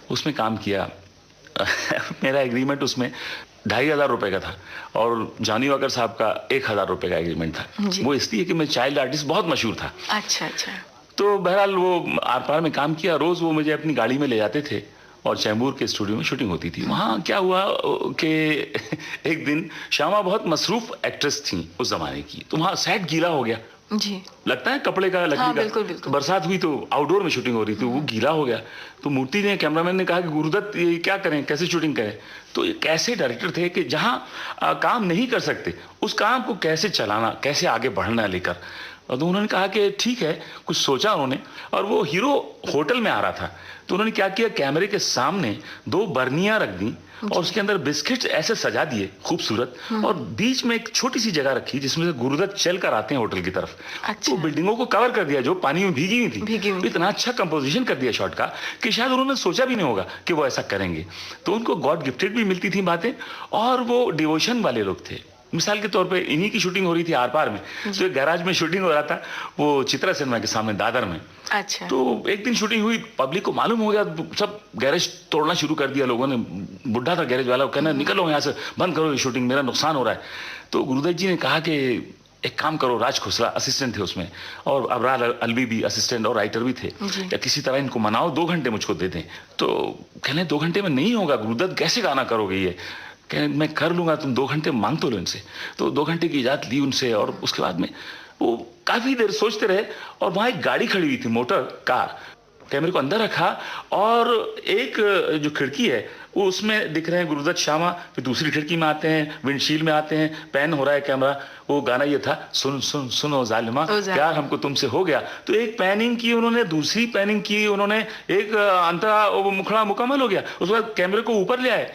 उसमें काम किया। मेरा एग्रीमेंट उसमें ₹2,500 का था और जानी वाकर साहब का ₹1,000 का एग्रीमेंट था। जी। वो इसलिए कि मैं चाइल्ड आर्टिस्ट बहुत मशहूर था। अच्छा अच्छा। तो बहरहाल वो आर पार में काम किया, रोज वो मुझे अपनी गाड़ी में ले जाते थे और चैम्बूर के स्टूडियो में शूटिंग होती थी। वहाँ क्या हुआ कि एक दिन श्यामा बहुत मसरूफ एक्ट्रेस थी उस जमाने की, तो वहाँ सेट गीला हो गया। जी। लगता है कपड़े का, लकड़ी हाँ, का। बिल्कुल, बिल्कुल। बरसात हुई तो आउटडोर में शूटिंग हो रही थी, वो गीला हो गया। तो मूर्ति ने, कैमरामैन ने कहा कि गुरुदत्त ये क्या करें, कैसे शूटिंग करें। तो ये कैसे डायरेक्टर थे कि जहाँ काम नहीं कर सकते उस काम को कैसे चलाना, कैसे आगे बढ़ना लेकर। तो उन्होंने कहा कि ठीक है, कुछ सोचा उन्होंने। और वो हीरो होटल में आ रहा था, तो उन्होंने क्या किया, कैमरे के सामने 2 बर्नियां रख दी और उसके अंदर बिस्किट्स ऐसे सजा दिए खूबसूरत, और बीच में एक छोटी सी जगह रखी जिसमें से गुरुदत्त चल कर आते हैं होटल की तरफ। अच्छा। तो बिल्डिंगों को कवर कर दिया जो पानी में भीगी हुई भीगी हुई थी। इतना अच्छा कंपोजिशन कर दिया शॉट का कि शायद उन्होंने सोचा भी नहीं होगा कि वो ऐसा करेंगे। तो उनको गॉड गिफ्टेड भी मिलती थी बातें, और वो डिवोशन वाले लोग थे। मिसाल के तौर पे इन्हीं की शूटिंग हो रही थी आर पार में, तो एक गैराज में शूटिंग हो रहा था वो चित्रा सिनेमा के सामने दादर में। अच्छा। तो एक दिन शूटिंग हुई, पब्लिक को मालूम हो गया, सब गैरेज तोड़ना शुरू कर दिया लोगों ने। बुढ़ा था गैरेज वाला, कहना निकलो यहाँ से, बंद करो ये शूटिंग, मेरा नुकसान हो रहा है। तो गुरुदत्त जी ने कहा कि एक काम करो, राज खुसरा असिस्टेंट थे उसमें, और अबरार अलवी भी असिस्टेंट और राइटर भी थे, या किसी तरह इनको मनाओ 2 घंटे मुझको दे दें। तो कहने 2 घंटे में नहीं होगा गुरुदत्त, कैसे गाना करोगे ये। कहने मैं कर लूंगा, तुम 2 घंटे मांग तो लो इनसे। तो 2 घंटे की इजाजत ली उनसे, और उसके बाद में वो काफी देर सोचते रहे। और वहां एक गाड़ी खड़ी हुई थी, मोटर कार। कैमरे को अंदर रखा और एक जो खिड़की है वो उसमें दिख रहे हैं गुरुदत्त श्यामा, फिर दूसरी खिड़की में आते हैं, विंडशील्ड में आते हैं, पैन हो रहा है कैमरा। वो गाना ये था, सुन सुन सुन ओ जालिमा, प्यार हमको तुमसे हो गया। तो एक पैनिंग की उन्होंने, दूसरी पैनिंग की उन्होंने, एक अंतरा मुखड़ा मुकम्मल हो गया। उसके बाद कैमरे को ऊपर ले आए,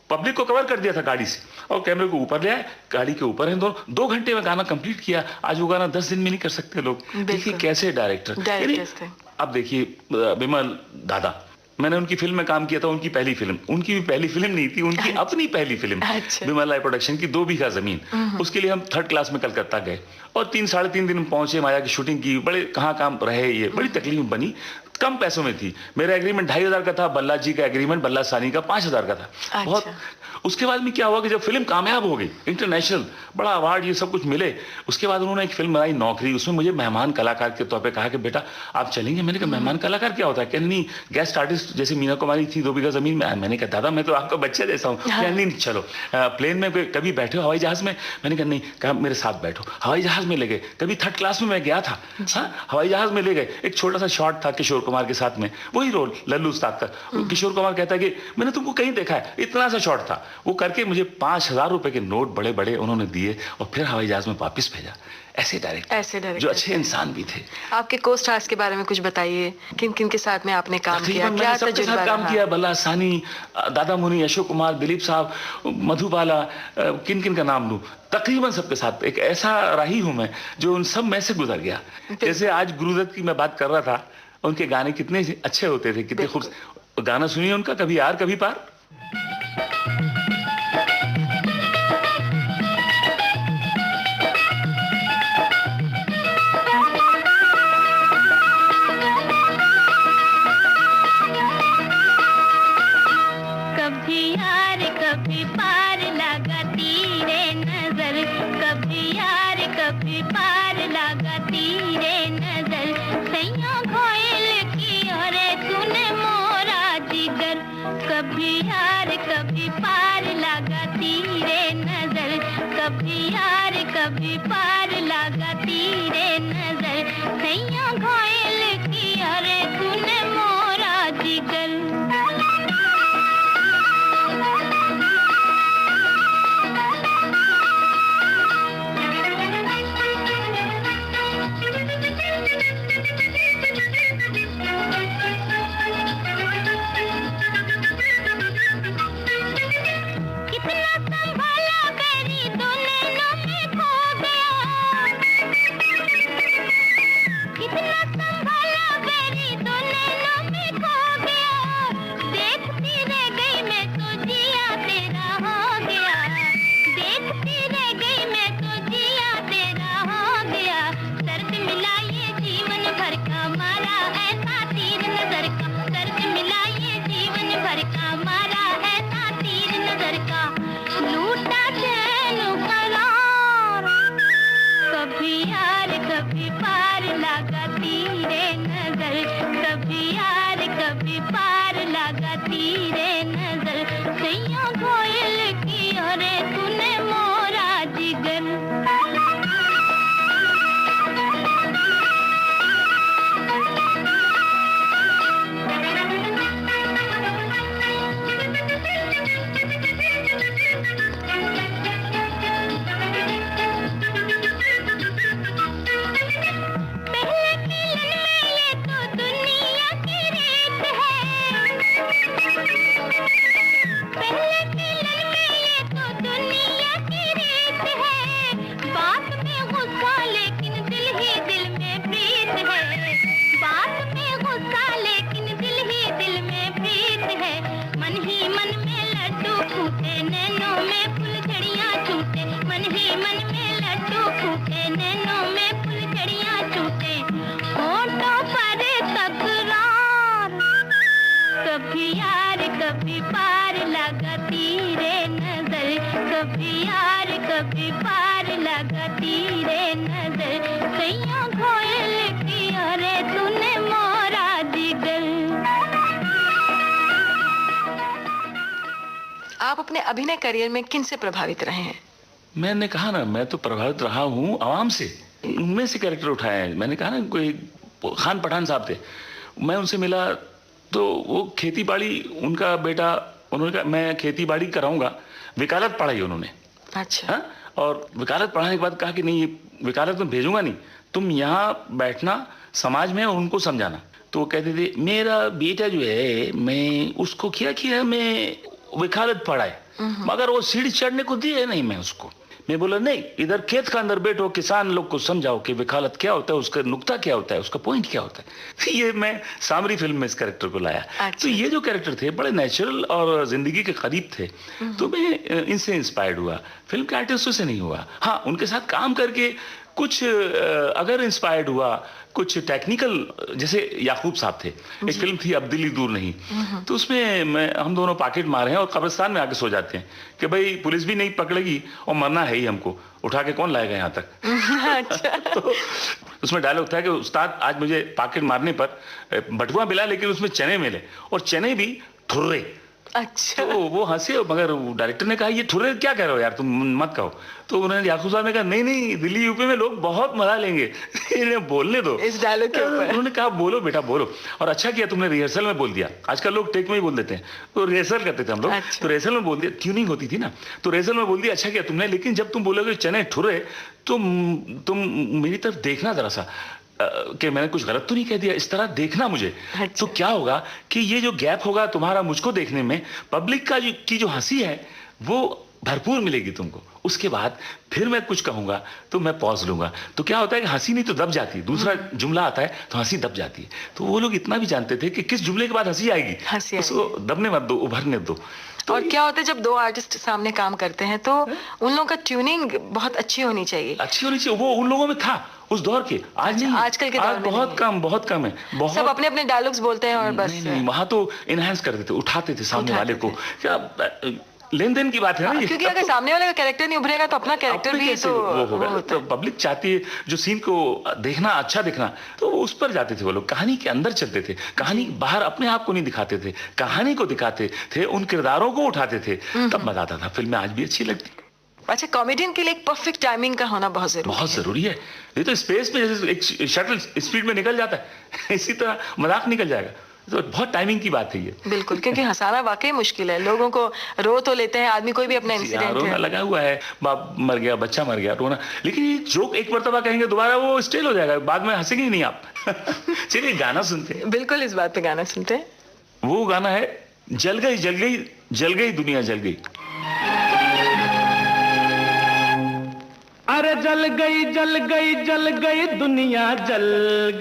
पब्लिक को कवर कर दिया था गाड़ी से, और कैमरे को ऊपर ले आए, गाड़ी के ऊपर हैं दोनों। 2 घंटे में गाना कंप्लीट किया। आज वो गाना 10 दिन में नहीं कर सकते लोग। देखिए कैसे डायरेक्टर। अब देखिए विमल दादा, मैंने उनकी फिल्म में काम किया था, उनकी पहली फिल्म, उनकी भी पहली फिल्म नहीं थी, उनकी अपनी पहली फिल्म, विमल राय प्रोडक्शन की 2 बीघा जमीन। उसके लिए हम 3rd क्लास में कलकत्ता गए और 3 साढ़े 3 दिन में पहुंचे, माया की शूटिंग की। बड़े कहाँ काम रहे, ये बड़ी तकलीफ बनी, कम पैसों में थी। मेरा एग्रीमेंट 2,500 का था, बल्ला जी का एग्रीमेंट, बल्ला सानी का 5,000 का था। बहुत। उसके बाद में क्या हुआ कि जब फिल्म कामयाब हो गई, इंटरनेशनल बड़ा अवार्ड ये सब कुछ मिले, उसके बाद उन्होंने एक फिल्म बनाई नौकरी। उसमें मुझे मेहमान कलाकार के तौर पे कहा कि बेटा आप चलेंगे। मैंने कहा मेहमान कलाकार क्या होता है। कहने नहीं, गेस्ट आर्टिस्ट जैसे मीना कुमारी थी 2 बीघा जमीन में। मैंने कहा दादा मैं तो आपका बच्चा जैसा हूँ। नहीं चलो, प्लेन में कभी बैठे हो, हवाई जहाज में। मैंने कहा नहीं, कहा मेरे साथ बैठो। हवाई जहाज में ले गए। कभी 3rd क्लास में मैं गया था, हवाई जहाज में ले गए। एक छोटा सा शॉट था किशोर कुमार के साथ में, वही रोल लल्लू उस्ताद का। किशोर कुमार कहता है कि मैंने तुमको कहीं देखा है, इतना सा शॉट था। वो करके मुझे 5,000 रुपए के नोट बड़े बड़े उन्होंने दिए और फिर हवाई जहाज में वापस भेजा। ऐसे डायरेक्टर जो अच्छे इंसान भी थे। आपके को स्टार्स के बारे में कुछ बताइए, किन किन के साथ में आपने काम किया, क्या तजुर्बा रहा? काम किया, बल्ला सानी, दादा मुनि, अशोक कुमार, दिलीप साहब, मधुबाला, किन किन का नाम लूं, तकरीबन सबके साथ। एक ऐसा राही हूं मैं जो उन सब में से गुजर गया। जैसे आज गुरुदत्त की मैं बात कर रहा था, उनके गाने कितने अच्छे होते थे, कितने खूब। गाना सुनिए उनका, कभी यार कभी पार। कभी यार कभी पार लगाती रे नजर, कभी यार कभी पार लगाती रे नजर। सैया घोयल की और सुने मोरा जिगर, कभी यार कभी पार लगाती रे नजर, कभी यार कभी पार लगाती रे नजर। सैया घोयल की और सुने मोरा जिगर। कितना संभाला मेरी दुल्हनों में खो गया, पार लगा तीरे नजर सैया कोयल की अरे तूने मोरा जिगर कभी यार कभी पार लगा तीरे नजर कभी यार कभी पार लगा तीरे नजर सैया कोयल की अरे तूने मोरा जिगर। आप अपने अभिनय करियर में किन से प्रभावित रहे हैं? मैंने कहा ना, मैं तो प्रभावित रहा हूँ आवाम से, उनमें से कैरेक्टर उठाए हैं। मैंने कहा ना, कोई खान पठान साहब थे, मैं उनसे मिला तो वो खेती बाड़ी, उनका बेटा, उन्होंने कहा मैं खेती बाड़ी कराऊंगा, वकालत पढ़ाई उन्होंने। अच्छा। हाँ, और वकालत पढ़ाने के बाद कहा कि नहीं, ये वकालत में भेजूंगा नहीं, तुम यहाँ बैठना समाज में और उनको समझाना। तो वो कहते थे मेरा बेटा जो है, मैं उसको क्या किया, मैं वकालत पढ़ाए मगर वो सीढ़ी चढ़ने को दिए नहीं मैं उसको। मैं बोला नहीं, इधर खेत का अंदर बैठो, किसान लोग को समझाओ कि वकालत क्या होता है, उसका नुक्ता क्या होता है, उसका पॉइंट क्या होता है। ये मैं सामरी फिल्म में इस कैरेक्टर को लाया। अच्छा। तो ये जो कैरेक्टर थे बड़े नेचुरल और जिंदगी के करीब थे, तो मैं इनसे इंस्पायर्ड हुआ, फिल्म के आर्टिस्टों से नहीं हुआ। हाँ, उनके साथ काम करके कुछ अगर इंस्पायर्ड हुआ, कुछ टेक्निकल, जैसे याकूब साहब थे, एक फिल्म थी अब दिल्ली दूर नहीं, तो उसमें हम दोनों पॉकेट मारे हैं और कब्रिस्तान में आके सो जाते हैं कि भाई पुलिस भी नहीं पकड़ेगी और मरना है ही हमको, उठा के कौन लाएगा यहाँ तक। अच्छा। तो उसमें डायलॉग था कि उस्ताद आज मुझे पॉकेट मारने पर बटुआ मिला, लेकिन उसमें चने मिले और चने भी ठुर्रे। अच्छा। तो वो हंसे, मगर डायरेक्टर ने कहा ये ठुर्रे क्या कह रहे हो यार, तुम मत कहो। तो उन्होंने, याकूब साहब ने कहा नहीं नहीं, दिल्ली यूपी में लोग बहुत मजा लेंगे, इन्हें बोलने दो इस डायलॉग के ऊपर। उन्होंने कहा बोलो बेटा बोलो, और अच्छा किया तुमने रिहर्सल में बोल दिया। आजकल लोग टेक में ही बोल देते हैं, तो रिहर्सल करते थे हम लोग। अच्छा। तो रिहर्सल में बोल दिया, ट्यूनिंग होती थी ना, तो रिहर्सल में बोल दिया अच्छा किया तुमने, लेकिन जब तुम बोलोगे चने ठुर्रे, तुम मेरी तरफ देखना जरा सा कि मैंने कुछ गलत तो नहीं कह दिया, इस तरह देखना मुझे। अच्छा। तो क्या होगा कि ये जो गैप होगा तुम्हारा मुझको देखने में, पब्लिक का की जो हंसी है वो भरपूर मिलेगी तुमको। उसके बाद फिर मैं कुछ कहूंगा तो मैं पॉज लूंगा, तो क्या होता है कि हंसी नहीं तो दब जाती है, दूसरा जुमला आता है तो हंसी दब जाती है। तो वो लोग इतना भी जानते थे कि किस जुमले के बाद हंसी आएगी, उसको दबने मत दो, उभरने दो। तो और क्या होता है जब दो आर्टिस्ट सामने काम करते हैं तो उन लोगों का ट्यूनिंग बहुत अच्छी होनी चाहिए। अच्छी होनी चाहिए, वो उन लोगों में था उस दौर के, आज नहीं, आजकल के दौर में बहुत कम है, बहुत। सब अपने अपने डायलॉग्स बोलते हैं और बस। नहीं, वहां तो इनहेंस करते थे, उठाते थे सामने वाले को। क्या लेन देन की बात है ना ये, क्योंकि अगर सामने वाले का कैरेक्टर नहीं उभरेगा तो अपना कैरेक्टर भी तो वो होगा। तो पब्लिक चाहती है जो सीन को देखना, अच्छा देखना, तो उस पर जाते थे वो लोग, कहानी के अंदर चलते थे, कहानी बाहर अपने आप को नहीं दिखाते थे, कहानी को दिखाते थे, उन किरदारों को उठाते थे, तब मजा आता था। फिल्में आज भी अच्छी लगती। अच्छा, कॉमेडियन के लिए एक परफेक्ट टाइमिंग का होना बहुत जरूरी है। ये तो स्पेस में जैसे एक शटल स्पीड में निकल जाता है, इसी तरह मजाक निकल जाएगा। तो बहुत टाइमिंग की बात है ये। बिल्कुल, क्योंकि हंसाना वाकई मुश्किल है। लोगों को रो तो लेते हैं आदमी, कोई भी अपना इंसिडेंट रोना लगा हुआ है, बाप मर गया, बच्चा मर गया, रोना, लेकिन ये जोक एक मरतबा कहेंगे दोबारा वो स्टेल हो जाएगा, बाद में हंसेंगे ही नहीं आप। चलिए गाना सुनते हैं। बिल्कुल, इस बात पे गाना सुनते हैं। वो गाना है जल गई जल गई जल गई दुनिया जल गई। अरे जल गई जल गई जल गई दुनिया जल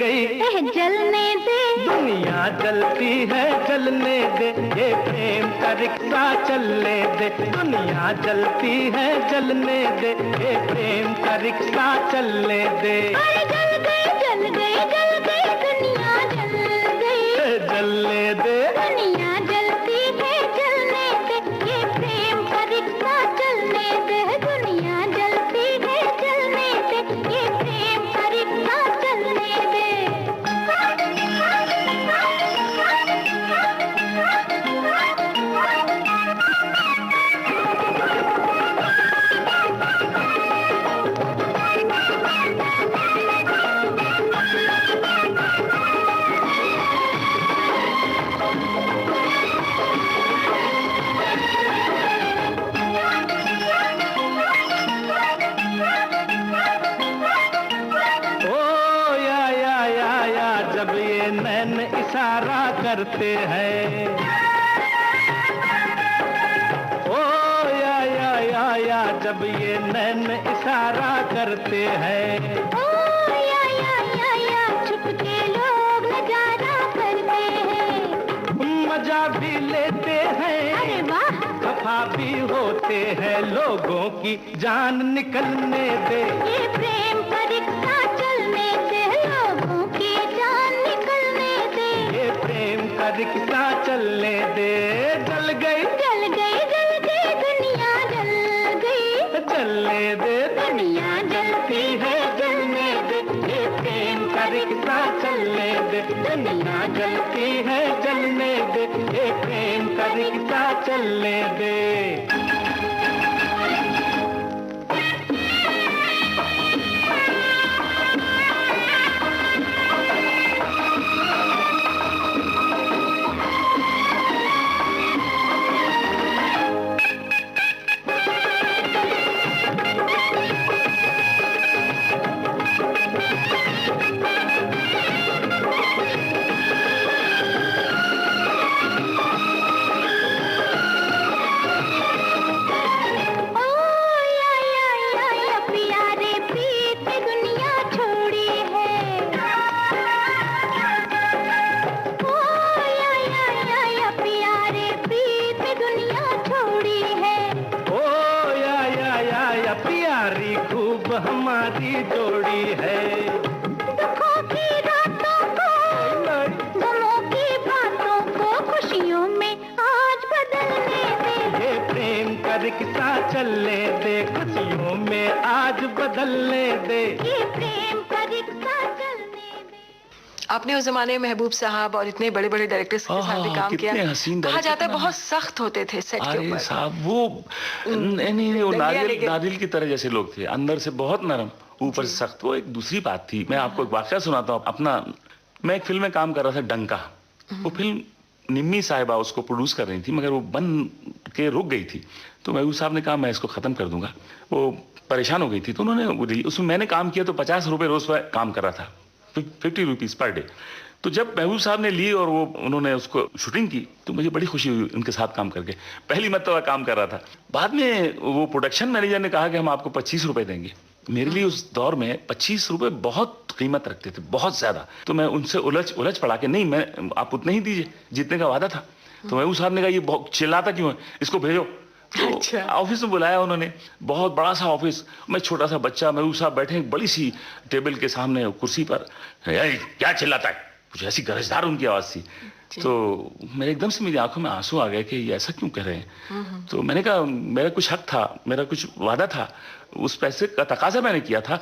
गई, जलने दे दुनिया जलती है जलने दे, ये प्रेम का रिक्शा चलने दे, दुनिया जलती है जलने दे, ये प्रेम का रिक्शा चलने दे। अरे जल गई जल गई जल गई दुनिया जल गई, जलने दे दुनिया जलती है जलने दे, ये प्रेम का रिक्शा चलने दे, दुनिया जलती है जलने दे, ये प्रेम का रिक्शा चलने दे। करते हैं। ओ या जब ये नैन इशारा करते हैं। ओ या छुपके लोग नजारा करते हैं। मजा भी लेते हैं, अरे वाह, खफा भी होते हैं, लोगों की जान निकलने दे। ये प्रेम का रिक्शा चलने दे, लोगों की जान निकलने दे। ये प्रेम का रिक्शा चलने दे। जल गई जल गई जल गई दुनिया जल गई, चलने दे, दुनिया जलती है जलने दे। ये प्रेम का रिक्शा चलने दे, दुनिया जलती है जलने दे, ये प्रेम का रिक्शा चलने दे। हमारी जोड़ी है। दुखों की रातों को, गमों की बातों को खुशियों में आज बदलने दे। ये प्रेम का रिक्शा चलने दे, खुशियों में आज बदलने दे। ये प्रेम का रिक्शा चलने दे। आपने उस जमाने में महबूब साहब और इतने बड़े बड़े डायरेक्टर्स के साथ भी काम किया। कितने हसीन कहा डायरेक्टर जाता है थे बहुत सख्त होते थे सेट के अरे ऊपर। साहब वो नहीं वो दंगिया नारियल लेके- नारियल की तरह जैसे लोग थे, अंदर से बहुत नरम, ऊपर से सख्त। वो एक दूसरी बात थी। मैं आपको एक वाकया सुनाता हूँ अपना। मैं एक फिल्म में काम कर रहा था, डंका। वो फिल्म निम्मी साहिबा उसको प्रोड्यूस कर रही थी, मगर वो बन के रुक गई थी। तो महबूब साहब ने कहा मैं इसको खत्म कर दूंगा। वो परेशान हो गई थी, तो उन्होंने उसमें मैंने काम किया तो 50 रुपए रोज पर काम कर रहा था, 50 रुपीज पर डे। तो जब महबूब साहब ने ली और वो उन्होंने उसको शूटिंग की तो मुझे बड़ी खुशी हुई उनके साथ काम करके। पहली मर्तबा काम कर रहा था। बाद में वो प्रोडक्शन मैनेजर ने कहा कि हम आपको 25 रुपए देंगे। मेरे लिए उस दौर में 25 रुपए बहुत कीमत रखते थे, बहुत ज्यादा। तो मैं उनसे उलझ पड़ा कि नहीं, मैं आप उतने ही दीजिए जितने का वादा था। तो महबूब साहब ने कहा ये बहुत चिल्लाता क्यों है, इसको भेजो। तो अच्छा। ऑफिस में बुलाया उन्होंने, बहुत बड़ा सा ऑफिस। मैं छोटा सा बच्चा, महबूब साहब बैठे एक बड़ी सी टेबल के सामने कुर्सी पर। क्या चिल्लाता है, कुछ ऐसी गरजदार उनकी आवाज थी। तो मेरे एकदम से मेरी आंखों में आंसू आ गए कि ये ऐसा क्यों कह रहे हैं। तो मैंने कहा मेरा कुछ हक था, मेरा कुछ वादा था, उस पैसे का तकाजा मैंने किया था।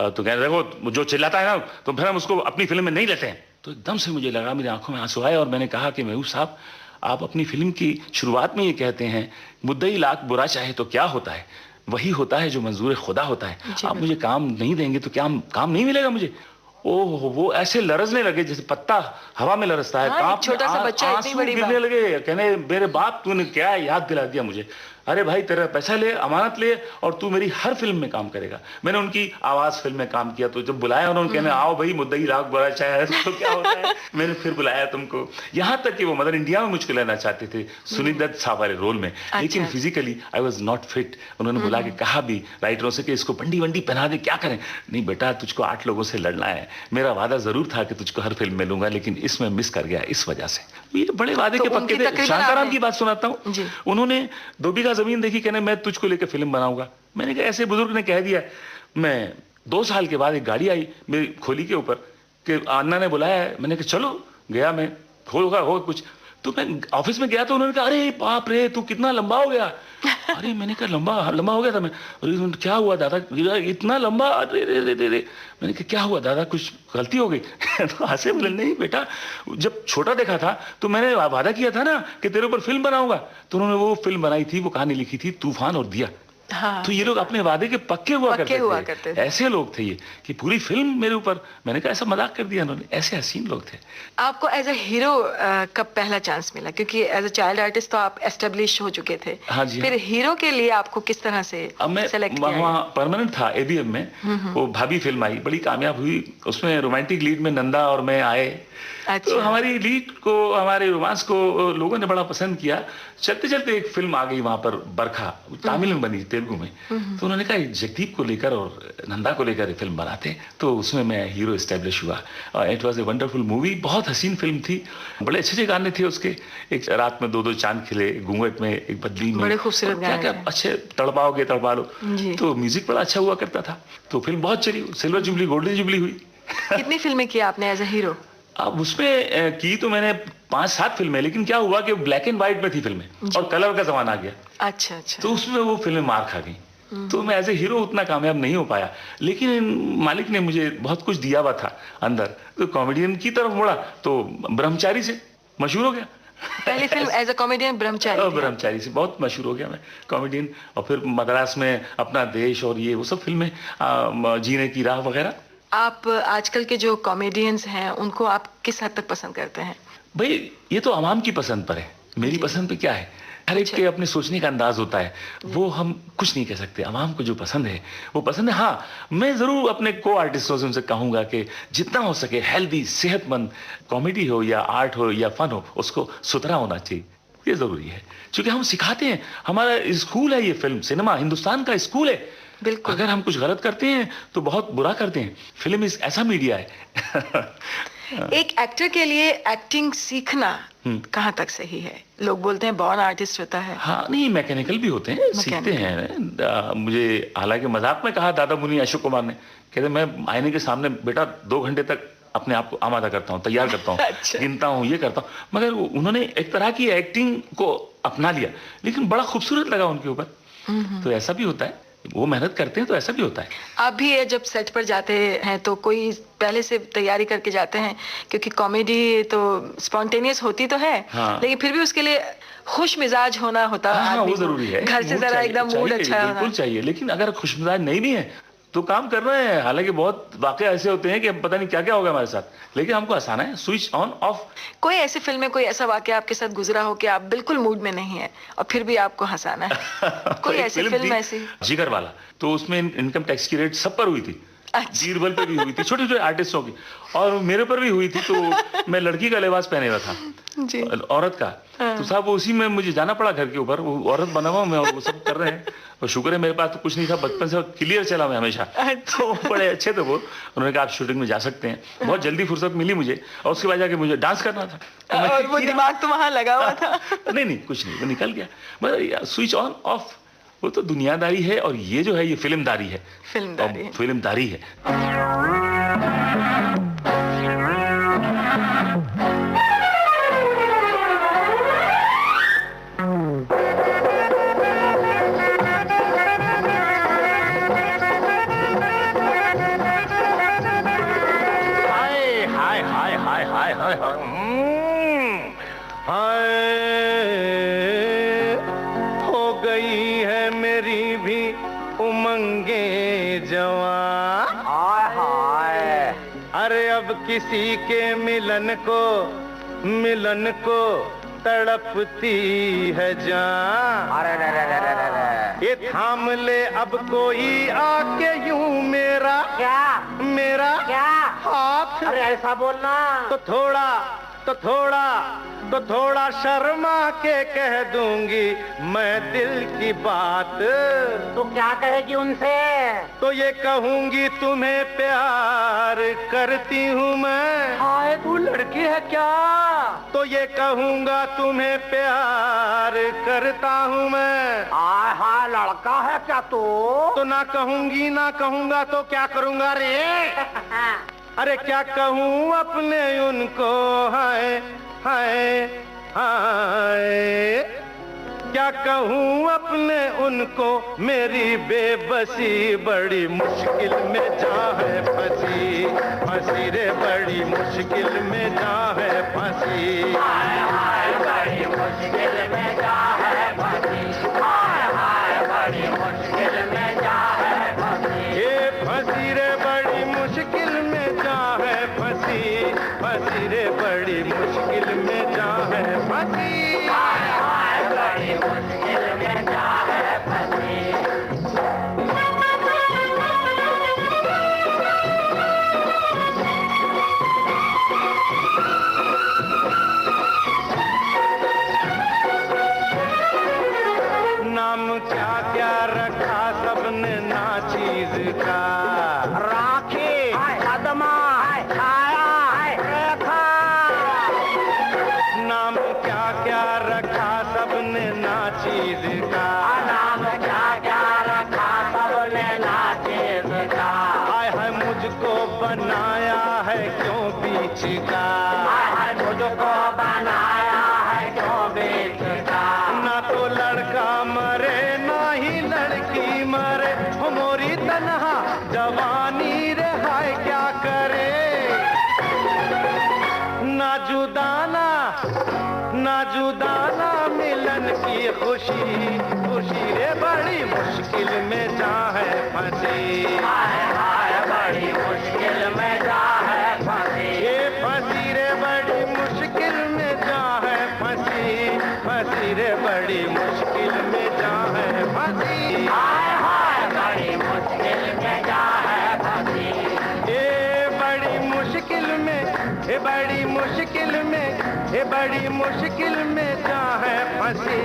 तो कह रहे देखो जो चिल्लाता है ना तो फिर हम उसको अपनी फिल्म में नहीं लेते हैं। तो एकदम से मुझे लगा, मेरी आंखों में आंसू आए और मैंने कहा कि महबूब साहब आप अपनी फिल्म की शुरुआत में ये कहते हैं मुद्दई लाख बुरा चाहे तो क्या होता है, वही होता है जो मंजूर खुदा होता है। आप मुझे काम नहीं देंगे तो क्या काम नहीं मिलेगा मुझे। ओह वो ऐसे लरजने लगे जैसे पत्ता हवा में लरजता है। हाँ, छोटा सा बच्चा इतनी बड़ी गिरने लगे, कहने मेरे बाप तूने क्या याद दिला दिया मुझे। अरे भाई तेरा पैसा ले, अमानत ले और तू मेरी हर फिल्म में काम करेगा। मैंने उनकी आवाज फिल्म में काम किया। तो जब बुलाया उन्होंने कहने आओ भाई मुद्दई लाख बुरा चाहे तो क्या होता है। मैंने फिर बुलाया तुमको। यहाँ तक कि वो मदर इंडिया में मुझको लेना चाहते थे सुनील दत्त साहब वाले रोल में, लेकिन physically I was not fit. उन्होंने बुला के कहा भी राइटरों से कि इसको बंडी वंडी पहना दे, क्या करें। नहीं बेटा तुझको 8 लोगों से लड़ना है। मेरा वादा जरूर था कि तुझको हर फिल्म में लूंगा, लेकिन इसमें मिस कर गया इस वजह से। ये बड़े वादे तो के पक्के उनकी थे। तकरीबन शांताराम आपने- की बात सुनाता हूँ। जी। उन्होंने 2 बीघा जमीन देखी, कहने मैं तुझको लेकर फिल्म बनाऊंगा। मैंने कहा ऐसे बुजुर्ग ने कह दिया। मैं 2 साल के बाद एक गाड़ी आई मेरी खोली के ऊपर कि अन्ना ने बुलाया है। मैंने कहा चलो, गया मैं, होगा कुछ। तो मैं ऑफिस में गया तो उन्होंने कहा अरे बाप रे तू कितना लंबा हो गया। अरे मैंने कहा लंबा हो गया था मैं। अरे क्या हुआ दादा इतना लंबा, अरे रे रे रे। मैंने कहा क्या हुआ दादा कुछ गलती हो गई। तो हंसे बोले नहीं बेटा जब छोटा देखा था तो मैंने वादा किया था ना कि तेरे ऊपर फिल्म बनाऊंगा। तो उन्होंने वो फिल्म बनाई थी, वो कहानी लिखी थी तूफान और दिया। हाँ। तो ये लोग अपने वादे के पक्के हुआ करते थे। ऐसे लोग थे ये कि पूरी फिल्म मेरे ऊपर। मैंने कहा ऐसा मजाक कर दिया उन्होंने। ऐसे हसीन लोग थे। आपको एज ए हीरो कब पहला चांस मिला, क्योंकि एज ए चाइल्ड आर्टिस्ट तो आप एस्टेब्लिश हो चुके थे। हाँ जी, फिर हीरो के लिए आपको किस तरह से अब मैं सेलेक्ट किया गया? वहाँ परमानेंट था एबीएम में। वो भाभी फिल्म आई, बड़ी कामयाब हुई। उसमें रोमांटिक लीड में नंदा और मैं आए। अच्छा। तो हमारी लीड को, हमारे रोमांस को लोगों ने बड़ा पसंद किया। चलते चलते एक फिल्म आ गई वहां पर, बरखा, तमिल में बनी, तेलुगु में। तो उन्होंने कहा जगदीप को लेकर और नंदा को लेकर फिल्म बनाते, तो उसमें मैं हीरो एस्टेब्लिश हुआ। It was a wonderful movie, बहुत हसीन फिल्म थी, बड़े अच्छे अच्छे गाने थे उसके। एक रात में 2-2 चांद खिले, घूंघट में, एक बदली में, बड़े खूबसूरत क्या गाने क्या हैं। अच्छे, तड़पाओगे तड़पा लो। जी। तो म्यूजिक बड़ा अच्छा हुआ करता था, तो फिल्म बहुत चली, सिल्वर जुबली, गोल्डन जुबली हुई। कितनी फिल्में की आपने एज ए हीरो? अब उसमें की तो मैंने 5-7 फिल्में, लेकिन क्या हुआ कि ब्लैक एंड व्हाइट में थी फिल्में और कलर का जमाना आ गया, अच्छा अच्छा। तो उसमें वो फिल्में मार खा गई। तो मैं एज ए हीरो उतना कामयाब नहीं हो पाया, लेकिन मालिक ने मुझे बहुत कुछ दिया हुआ था अंदर, तो कॉमेडियन की तरफ मुड़ा, तो ब्रह्मचारी से मशहूर हो गया। पहली फिल्म एज ए कॉमेडियन ब्रह्मचारी थी। ब्रह्मचारी से बहुत मशहूर हो गया मैं कॉमेडियन, और फिर मद्रास में अपना देश और ये वो सब फिल्में, जीने की राह वगैरह। आप आजकल के जो कॉमेडियंस हैं उनको आप किस हद तक पसंद करते हैं? भाई ये तो आवाम की पसंद पर है, मेरी पसंद पे क्या है? हर एक के अपने सोचने का अंदाज होता है, वो हम कुछ नहीं कह सकते। आवाम को जो पसंद है वो पसंद है। हाँ, मैं जरूर अपने को आर्टिस्टों से उनसे कहूंगा कि जितना हो सके हेल्दी, सेहतमंद कॉमेडी हो या आर्ट हो या फन हो, उसको सुथरा होना चाहिए, ये जरूरी है। क्योंकि हम सिखाते हैं, हमारा स्कूल है ये फिल्म सिनेमा, हिंदुस्तान का स्कूल है। बिल्कुल। अगर हम कुछ गलत करते हैं तो बहुत बुरा करते हैं। फिल्म इस ऐसा मीडिया है। एक एक्टर के लिए एक्टिंग सीखना कहाँ तक सही है? लोग बोलते हैं बॉर्न आर्टिस्ट होता है। हाँ, नहीं, मैकेनिकल भी होते हैं, सीखते हैं। मुझे हालांकि मजाक में कहा दादा मुनि अशोक कुमार ने, कहते मैं आईने के सामने बेटा 2 घंटे तक अपने आप को आमादा करता हूँ, तैयार करता हूँ, अच्छा। गिनता हूँ, ये करता हूँ। मगर उन्होंने एक तरह की एक्टिंग को अपना लिया, लेकिन बड़ा खूबसूरत लगा उनके ऊपर। तो ऐसा भी होता है, वो मेहनत करते हैं तो ऐसा भी होता है। आप भी ये जब सेट पर जाते हैं तो कोई पहले से तैयारी करके जाते हैं? क्योंकि कॉमेडी तो स्पॉन्टेनियस होती तो है, हाँ। लेकिन फिर भी उसके लिए खुश मिजाज होना होता है। हाँ, आदमी वो को। जरूरी है। घर से मूड जरा चाहिए, एकदम मूड चाहिए, अच्छा होना। बिल्कुल चाहिए। लेकिन अगर खुशमिजाज नहीं भी है तो काम कर रहे हैं। हालांकि बहुत वाकई ऐसे होते हैं कि अब पता नहीं क्या क्या होगा हमारे साथ, लेकिन हमको हंसाना है, स्विच ऑन ऑफ। कोई ऐसी फिल्म में कोई ऐसा वाकया आपके साथ गुजरा हो कि आप बिल्कुल मूड में नहीं है और फिर भी आपको हंसाना है? कोई एक ऐसी थी, फिल्म ऐसी? जिगर वाला, तो उसमें इनकम टैक्स की रेट सब पर हुई थी। अच्छा। बीरबल पे भी हुई थी, छोटे छोटे आर्टिस्टों की, और मेरे पर भी हुई थी। तो मैं लड़की का लिबास पहने हुआ था, जी। औरत का। तो साहब उसी में मुझे जाना पड़ा घर के ऊपर, वो औरत बना हुआ मैं और वो सब कर रहे हैं। और शुक्र है मेरे पास तो कुछ नहीं था, बचपन से क्लियर चला मैं हमेशा। तो बड़े अच्छे थे वो। उन्होंने कहा आप शूटिंग में जा सकते हैं। बहुत जल्दी फुर्सत मिली मुझे, और उसके बाद जाके मुझे डांस करना था। तो मैं और वो किया। दिमाग तो वहां लगा हुआ था। नहीं, कुछ नहीं, वो निकल गया। मतलब स्विच ऑन ऑफ, वो तो दुनियादारी है, और ये जो है ये फिल्मदारी है। फिल्मदारी है। फिल्मदारी है। हाय हाय हाय हाय हाय हाय हाय, हो गई है मेरी भी उमंगे जवां। हाय हाय, अरे अब किसी के मिलन को तड़पती है जान। अरे रे रे रे रे रे, ये थाम ले अब कोई आके यूं मेरा हाथ। अरे ऐसा बोलना तो थोड़ा शर्मा के कह दूंगी मैं दिल की बात। तो क्या कहेगी उनसे? तो ये कहूंगी तुम्हें प्यार करती हूँ मैं। हाय, तू लड़की है क्या? तो ये कहूंगा तुम्हें प्यार करता हूँ मैं। हाय हाय, लड़का है क्या तू? तो ना कहूंगा तो क्या करूंगा रे? अरे क्या कहूँ अपने उनको, हाय हाय हाय, क्या कहूँ अपने उनको, मेरी बेबसी बड़ी मुश्किल में जा है फंसी। फंसी रे बड़ी मुश्किल में जा है फंसी। हाय हाय, बड़ी मुश्किल में जा है फंसी। हाय हाय, बड़ी मुश्किल में जा है फंसी। ये फंसी रे बड़ी मुश्किल में जा है फंसी। फंसी रे बड़ी मुश्किल में जा है फंसी। हाय हाय, बड़ी मुश्किल में जा है फंसी। रखा सबने ना चीज का, नाम क्या क्या रखा सबने ना चीज का, हाय हाय मुझको बनाया है क्यों बीच का, हाय मुझको बनाया है क्यों बीच का, ना तो लड़का मरे ना ही लड़की मरे, हो मोरी तन्हा जवानी रे हाय क्या करे, ना जुदाना मिलन की खुशी, खुशी रे बड़ी मुश्किल में जा है फंसी, हाय हाय बड़ी मुश्किल में जा है फंसी, ये फंसी रे बड़ी मुश्किल में जा है फंसी, फंसी रे बड़ी मुश्किल में जा है फंसी, हाय हाय बड़ी मुश्किल में जा है फंसी, ये बड़ी मुश्किल में, ये बड़ी मुश्किल में, ये बड़ी मुश्किल में जा है फंसी,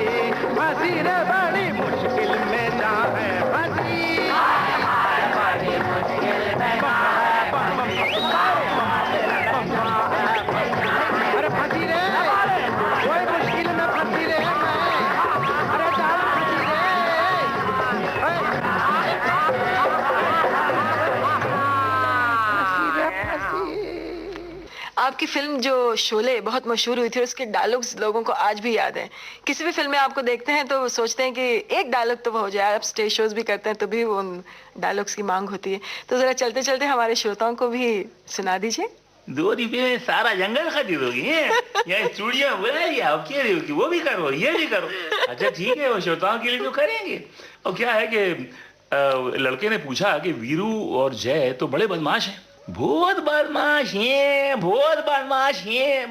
फंसी रे बड़ी मुश्किल में जा है फंसी, हाय हाय बड़ी मुश्किल में जा है फंसी, अरे फंसी रे कोई मुश्किल में फंसी रे मैं, अरे जान फंसी आपकी फिल्म जो शोले बहुत मशहूर हुई थी, उसके डायलॉग्स लोगों को आज भी याद हैं। किसी भी फिल्म में आपको देखते हैं तो सोचते हैं कि एक डायलॉग तो वो हो जाए। आप स्टेज शोज भी करते हैं तो भी उन डायलॉग्स की मांग होती है, तो जरा चलते चलते हमारे श्रोताओं को भी सुना दीजिए। 2 रुपये में सारा जंगल खरीदोगी या चूड़ियां बुला लिया, अब क्या रही वो भी करो ये भी करो। अच्छा ठीक है, वो श्रोताओं के लिए तो करेंगे। और क्या है कि लड़के ने पूछा कि वीरू और जय तो बड़े बदमाश हैं। बहुत बदमाश हैं,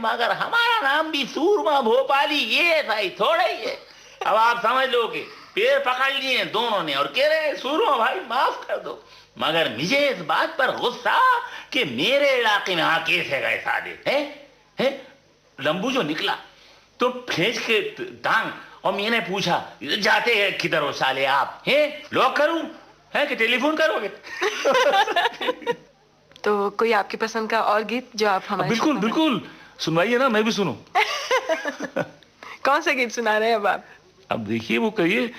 मगर हमारा नाम भी सूरमा भोपाली ये सही थोड़ा ही है। अब आप समझ लो कि पैर पकड़ लिए दोनों ने और कह रहे हैं सूरमा भाई माफ कर दो, मगर मुझे इस बात पर गुस्सा कि मेरे इलाके में आके से गए सादे हैं। लंबू जो निकला तो खींच के टांग, और मैंने पूछा जाते हैं किधर हो साले आप हैं, लॉक करूं है कि टेलीफोन करोगे? तो कोई आपकी पसंद का और गीत जो आप हमारे बिल्कुल बिल्कुल सुनवाइए ना, मैं भी सुनूं। कौन सा गीत सुना रहे हैं अब आप? अब देखिए वो कहिए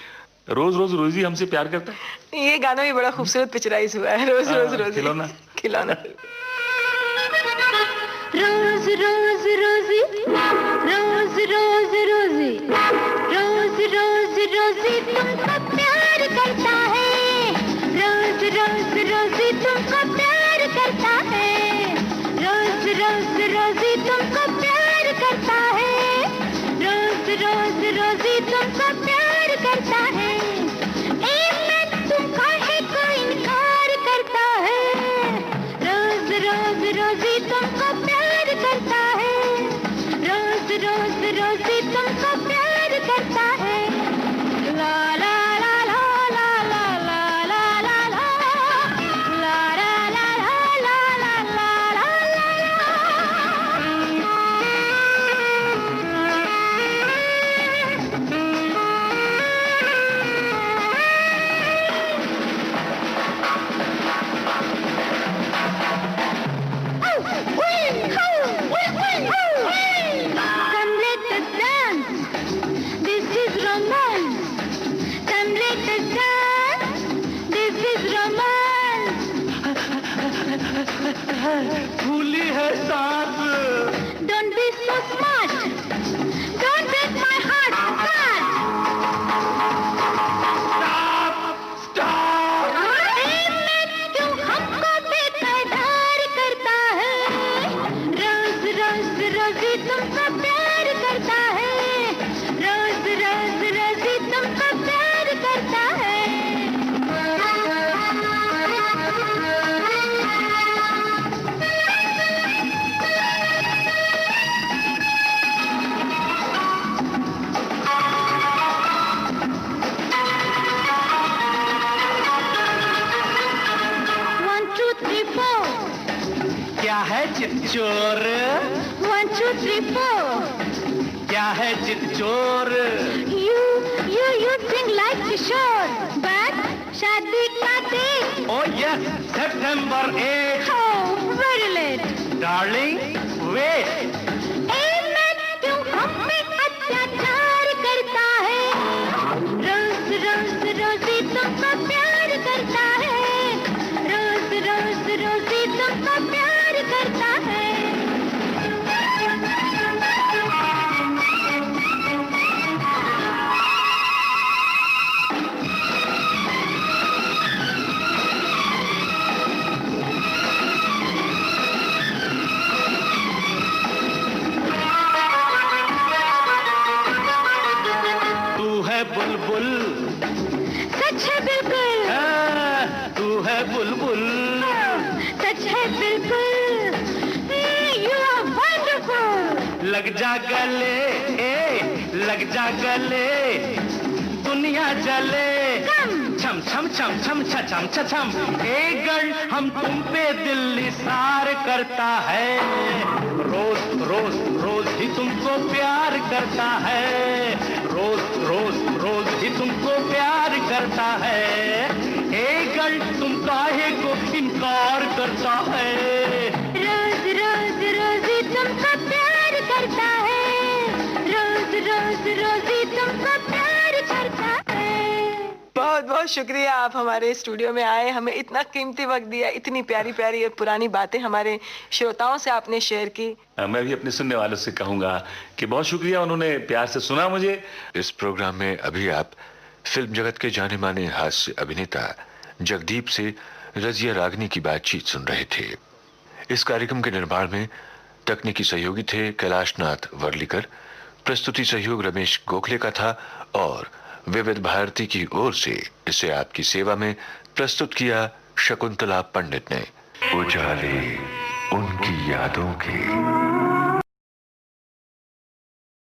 रोज रोज रोजी हमसे प्यार करता है। ये गाना भी बड़ा खूबसूरत पिक्चराइज हुआ है, रोज रोज रोजी खिलौना खिलौना। रोज रोज रोजी, रोज रोज रोजी, रोज रोज रोजी तुमको प्यार करता है, रोज रोज रोजी तुमको प्यार करता है, रोज रोज रोजी तुमको प्यार करता है, रोज रोज रोजी तुमको प्यार करता है, एक मिनट तुमको है कोई इनकार करता है, रोज रोज रोजी तुमको प्यार करता है, रोज रोज रोजी तुमको प्यार करता है। ला ला ला ला ला ला ला ला ला ला ला ला ला ला ला ला Come let us dance. This is romance. Come let us dance. This is romance. फूली है सांस, Don't be so smart. Don't break my heart. Stop. क्यों हमको बेकरार करता है, रोज रोज रोजी तुमको प्यार करता है, रोज रोज रोजी तुमको प्यार करता है। One, two, three, four. क्या है चितचोर, 1, 2, 3, 4. क्या है Chitchor, You sing like Kishore, but शादी का date. Oh yes September 8, Oh, very late. Darling wait, मैं क्यों हम पे अत्याचार बुलबुल, सच है बिल्कुल, तू है बुलबुल, सच है बिल्कुल, यू आर वंडरफुल। लग जा गले, लग जा गले, दुनिया जले, छम छम छम छम छम छम, एक गण हम तुम पे दिल निसार करता है, रोज रोज रोज ही तुमको प्यार करता है, रोज रोज रोज ही तुमको प्यार करता है, एक गण तुम काहे को इनकार करता है, रोज रोज रोज ही तुमको प्यार करता है, रोज रोज रोज ही तुमको प्यार करता है। बहुत बहुत शुक्रिया, आप हमारे स्टूडियो में आए, हमें इतना कीमती वक्त दिया, इतनी प्यारी प्यारी और पुरानी बातें हमारे श्रोताओं से आपने शेयर की। मैं भी अपने सुनने वालों से कहूंगा कि बहुत शुक्रिया, उन्होंने प्यार से सुना मुझे। इस प्रोग्राम में अभी आप फिल्म जगत के जाने माने हास्य अभिनेता जगदीप से रजिया रागनी की बातचीत सुन रहे थे। इस कार्यक्रम के निर्माण में तकनीकी सहयोगी थे कैलाशनाथ वर्लीकर, प्रस्तुति सहयोग रमेश गोखले का था और विविध भारती की ओर से इसे आपकी सेवा में प्रस्तुत किया शकुंतला पंडित ने। उजाले उनकी यादों के।